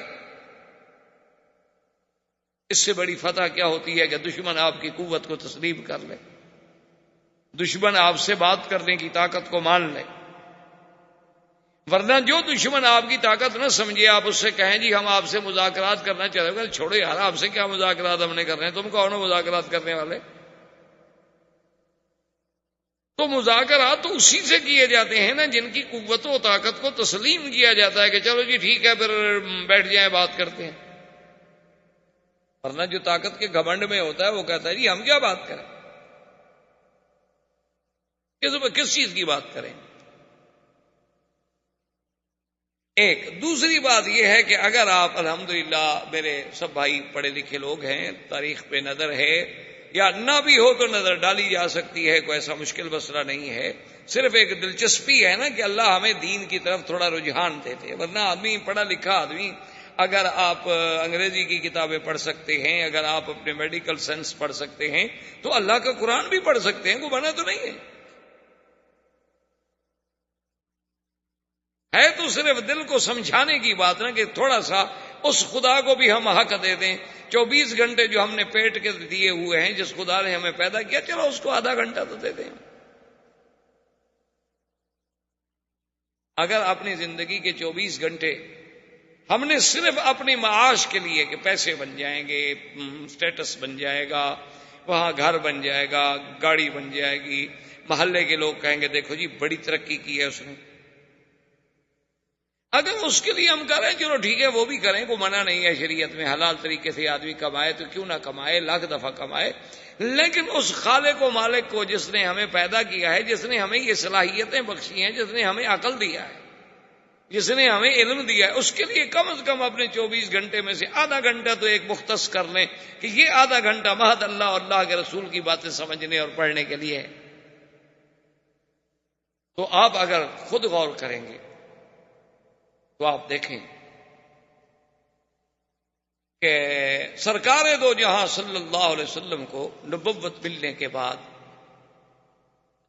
اس سے بڑی فتح کیا ہوتی ہے کہ دشمن آپ کی قوت کو تسلیم کر لے، دشمن آپ سے بات کرنے کی طاقت کو مان لے، ورنہ جو دشمن آپ کی طاقت نہ سمجھے، آپ اس سے کہیں جی ہم آپ سے مذاکرات کرنا چاہتے ہیں، چھوڑو یار آپ سے کیا مذاکرات ہم نے کرنے ہیں، تم کون ہو مذاکرات کرنے والے؟ تو مذاکرات تو اسی سے کیے جاتے ہیں نا جن کی قوت و طاقت کو تسلیم کیا جاتا ہے کہ چلو جی ٹھیک ہے پھر بیٹھ جائیں بات کرتے ہیں، ورنہ جو طاقت کے گھمنڈ میں ہوتا ہے وہ کہتا ہے جی ہم کیا بات کریں، کس چیز کی بات کریں۔ ایک دوسری بات یہ ہے کہ اگر آپ الحمدللہ میرے سب بھائی پڑھے لکھے لوگ ہیں، تاریخ پہ نظر ہے، یا نہ بھی ہو تو نظر ڈالی جا سکتی ہے، کوئی ایسا مشکل مسئلہ نہیں ہے، صرف ایک دلچسپی ہے نا کہ اللہ ہمیں دین کی طرف تھوڑا رجحان دیتے، ورنہ آدمی پڑھا لکھا آدمی، اگر آپ انگریزی کی کتابیں پڑھ سکتے ہیں، اگر آپ اپنے میڈیکل سائنس پڑھ سکتے ہیں، تو اللہ کا قرآن بھی پڑھ سکتے ہیں، کوئی منع تو نہیں ہے تو صرف دل کو سمجھانے کی بات نا کہ تھوڑا سا اس خدا کو بھی ہم حق دے دیں، 24 گھنٹے جو ہم نے پیٹ کے دیے ہوئے ہیں، جس خدا نے ہمیں پیدا کیا، چلو اس کو آدھا گھنٹہ تو دے دیں۔ اگر اپنی زندگی کے 24 گھنٹے ہم نے صرف اپنی معاش کے لیے کہ پیسے بن جائیں گے، سٹیٹس بن جائے گا، وہاں گھر بن جائے گا، گاڑی بن جائے گی، محلے کے لوگ کہیں گے دیکھو جی بڑی ترقی کی ہے اس نے، اگر اس کے لیے ہم کریں چلو ٹھیک ہے وہ بھی کریں، کوئی منع نہیں ہے شریعت میں، حلال طریقے سے آدمی کمائے تو کیوں نہ کمائے، لاکھ دفعہ کمائے، لیکن اس خالق و مالک کو جس نے ہمیں پیدا کیا ہے، جس نے ہمیں یہ صلاحیتیں بخشی ہیں، جس نے ہمیں عقل دیا ہے، جس نے ہمیں علم دیا ہے، اس کے لیے کم از کم اپنے 24 گھنٹے میں سے آدھا گھنٹہ تو ایک مختص کر لیں کہ یہ آدھا گھنٹہ محض اللہ اور اللہ کے رسول کی باتیں سمجھنے اور پڑھنے کے لیے ہے۔ تو آپ اگر خود غور کریں گے تو آپ دیکھیں کہ سرکار دو جہاں صلی اللہ علیہ وسلم کو نبوت ملنے کے بعد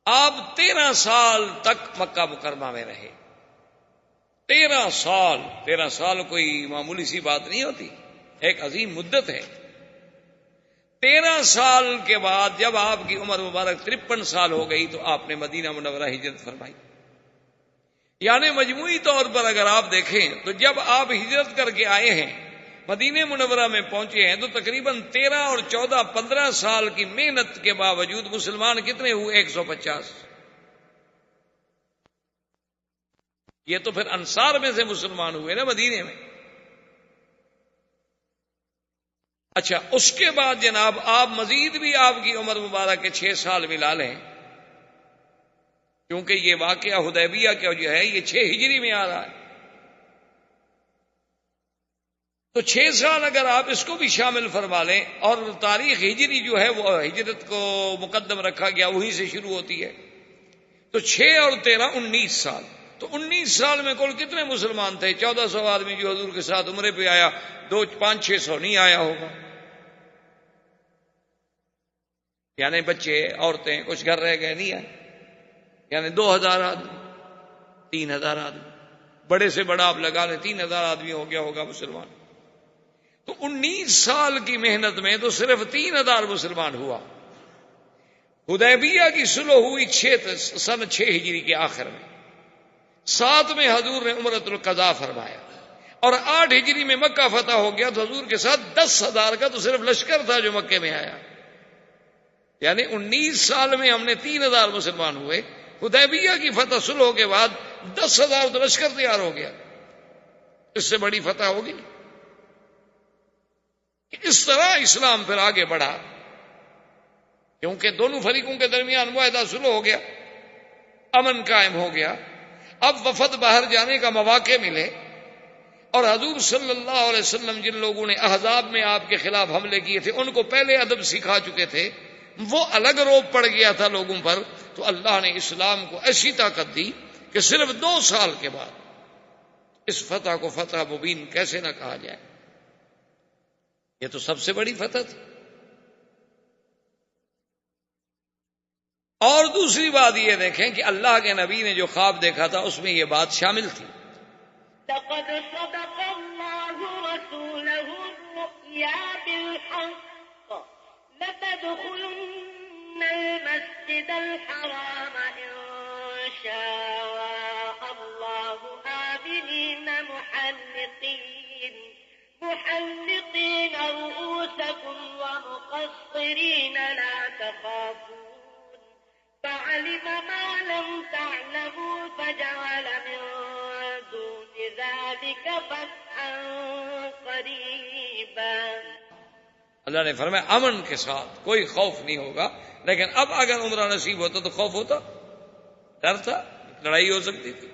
آپ 13 سال تک مکہ مکرمہ میں رہے، 13 سال کوئی معمولی سی بات نہیں ہوتی، ایک عظیم مدت ہے۔ 13 سال کے بعد جب آپ کی عمر مبارک 53 سال ہو گئی تو آپ نے مدینہ منورہ ہجرت فرمائی، یعنی مجموعی طور پر اگر آپ دیکھیں تو جب آپ ہجرت کر کے آئے ہیں، مدینہ منورہ میں پہنچے ہیں، تو تقریباً 13 اور 14 15 سال کی محنت کے باوجود مسلمان کتنے ہوئے؟ 150۔ یہ تو پھر انصار میں سے مسلمان ہوئے نا مدینے میں۔ اچھا، اس کے بعد جناب آپ مزید بھی آپ کی عمر مبارک کے 6 سال ملا لیں، کیونکہ یہ واقعہ حدیبیہ کا جو ہے یہ 6 ہجری میں آ رہا ہے، تو 6 سال اگر آپ اس کو بھی شامل فرما لیں، اور تاریخ ہجری جو ہے وہ ہجرت کو مقدم رکھا گیا، وہیں سے شروع ہوتی ہے، تو 6 اور 13 19 سال، تو 19 سال میں کل کتنے مسلمان تھے؟ 1400 آدمی جو حضور کے ساتھ عمرے پہ آیا، 500-600 نہیں آیا ہوگا، یعنی بچے عورتیں کچھ گھر رہ گئے نہیں آئے، یعنی 2000 آدمی، 3000 آدمی، بڑے سے بڑا آپ لگا لیں 3000 آدمی ہو گیا ہوگا مسلمان، تو 19 سال کی محنت میں تو صرف 3000 مسلمان ہوا۔ حدیبیہ کی صلح ہوئی سن 6 ہجری کے آخر میں، 7 میں حضور نے عمرۃ القضاء فرمایا، اور 8 ہجری میں مکہ فتح ہو گیا تو حضور کے ساتھ 10,000 کا تو صرف لشکر تھا جو مکے میں آیا، یعنی 19 سال میں ہم نے 3,000 مسلمان ہوئے. حدیبیہ کی فتح صلح کے بعد 10,000 تو لشکر تیار ہو گیا. اس سے بڑی فتح ہوگی؟ اس طرح اسلام پھر آگے بڑھا، کیونکہ دونوں فریقوں کے درمیان معاہدہ صلح ہو گیا، امن قائم ہو گیا. اب وفد باہر جانے کا مواقع ملے، اور حضور صلی اللہ علیہ وسلم جن لوگوں نے احزاب میں آپ کے خلاف حملے کیے تھے ان کو پہلے ادب سکھا چکے تھے، وہ الگ روب پڑ گیا تھا لوگوں پر. تو اللہ نے اسلام کو ایسی طاقت دی کہ صرف 2 سال کے بعد اس فتح کو فتح مبین کیسے نہ کہا جائے. یہ تو سب سے بڑی فتح تھی. اور دوسری بات یہ دیکھیں کہ اللہ کے نبی نے جو خواب دیکھا تھا اس میں یہ بات شامل تھی. لقد صدق الله رسوله الرؤيا بالحق لتدخلن المسجد الحرام إن شاء الله آمنين محلقين رؤوسكم ومقصرين لا تخافون فعلم ما لم تعلموا فجعل من دون ذلك فتحا قريبا. اللہ نے فرمایا امن کے ساتھ کوئی خوف نہیں ہوگا. لیکن اب اگر عمرہ نصیب ہوتا تو خوف ہوتا، ڈر تھا، لڑائی ہو سکتی تھی.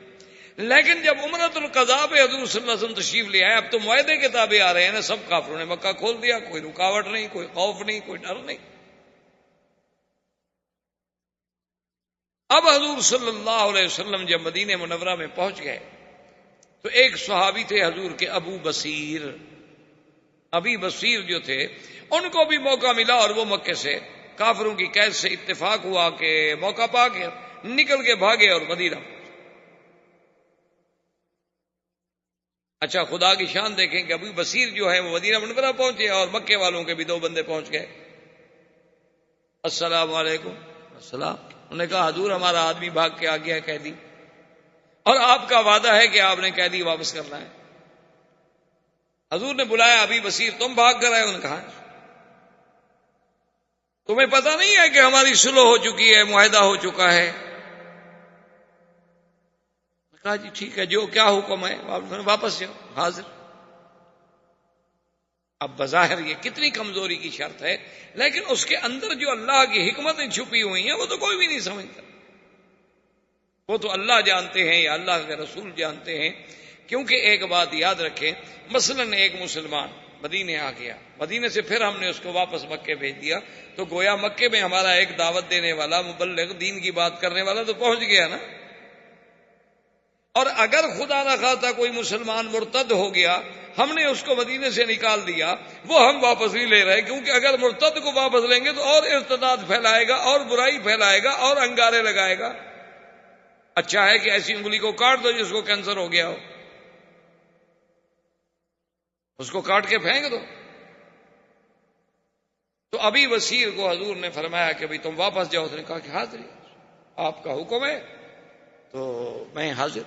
لیکن جب عمرۃ القضاء پہ حضور صلی اللہ علیہ وسلم تشریف لے آئے، اب تو معاہدے کے تابع آ رہے ہیں نا، سب کافروں نے مکہ کھول دیا، کوئی رکاوٹ نہیں، کوئی خوف نہیں، کوئی ڈر نہیں. اب حضور صلی اللہ علیہ وسلم جب مدینہ منورہ میں پہنچ گئے تو ایک صحابی تھے حضور کے ابو بصیر جو تھے، ان کو بھی موقع ملا اور وہ مکے سے کافروں کی قید سے اتفاق ہوا کہ موقع پا کے نکل کے بھاگے اور مدینہ. اچھا خدا کی شان دیکھیں کہ ابو بصیر جو ہے وہ مدینہ منورہ پہنچے اور مکے والوں کے بھی 2 بندے پہنچ گئے. السلام علیکم. السلام. انہوں نے کہا حضور ہمارا آدمی بھاگ کے آ گیا قیدی، اور آپ کا وعدہ ہے کہ آپ نے قیدی واپس کرنا ہے. حضور نے بلایا ابی بصیر تم بھاگ کر آئے؟ انہوں نے کہا تمہیں پتہ نہیں ہے کہ ہماری صلح ہو چکی ہے، معاہدہ ہو چکا ہے؟ کہا جی ٹھیک ہے، جو کیا حکم ہے واپس جاؤ. حاضر. اب بظاہر یہ کتنی کمزوری کی شرط ہے، لیکن اس کے اندر جو اللہ کی حکمتیں چھپی ہوئی ہیں وہ تو کوئی بھی نہیں سمجھتا. وہ تو اللہ جانتے ہیں یا اللہ کے رسول جانتے ہیں. کیونکہ ایک بات یاد رکھیں، مثلا ایک مسلمان مدینے آ گیا، مدینے سے پھر ہم نے اس کو واپس مکے بھیج دیا، تو گویا مکے میں ہمارا ایک دعوت دینے والا مبلغ دین کی بات کرنے والا تو پہنچ گیا نا. اور اگر خدا نہ خواستہ کوئی مسلمان مرتد ہو گیا، ہم نے اس کو مدینے سے نکال دیا، وہ ہم واپس نہیں لے رہے، کیونکہ اگر مرتد کو واپس لیں گے تو اور ارتداد پھیلائے گا اور برائی پھیلائے گا اور انگارے لگائے گا. اچھا ہے کہ ایسی انگلی کو کاٹ دو جس کو کینسر ہو گیا ہو، اس کو کاٹ کے پھینک دو. تو ابی بصیر کو حضور نے فرمایا کہ بھئی تم واپس جاؤ. اس نے کہا کہ حاضر، آپ کا حکم ہے تو میں حاضر.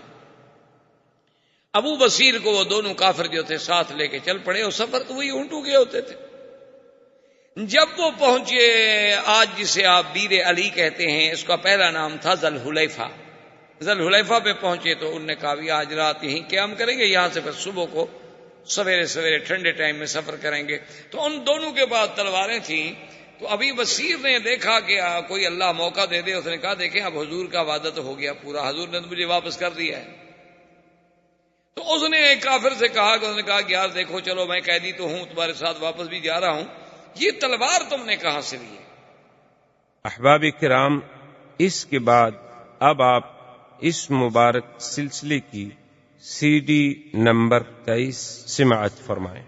ابو بصیر کو وہ دونوں کافر جو تھے ساتھ لے کے چل پڑے، اور سفر تو وہی اونٹوں کے ہوتے تھے. جب وہ پہنچے آج جسے آپ بیر علی کہتے ہیں، اس کا پہلا نام تھا ذوالحلیفہ. ذوالحلیفہ پہ پہنچے تو انہوں نے کہا بھی آج رات یہیں قیام کریں گے، یہاں سے پھر صبح کو سویرے سویرے ٹھنڈے ٹائم میں سفر کریں گے. تو ان دونوں کے بعد تلواریں تھیں. تو ابھی بصیر نے دیکھا کہ کوئی اللہ موقع دے دے. اس نے کہا دیکھیں اب حضور کا وعدہ تو ہو گیا پورا، حضور نے تو مجھے واپس کر دیا ہے. تو اس نے ایک کافر سے کہا کہ اس نے کہا کہ یار دیکھو چلو میں قیدی تو ہوں، تمہارے ساتھ واپس بھی جا رہا ہوں، یہ تلوار تم نے کہاں سے لی ہے؟ احباب کرام، اس کے بعد اب آپ اس مبارک سلسلے کی CD نمبر 23 سماعت فرمائیں.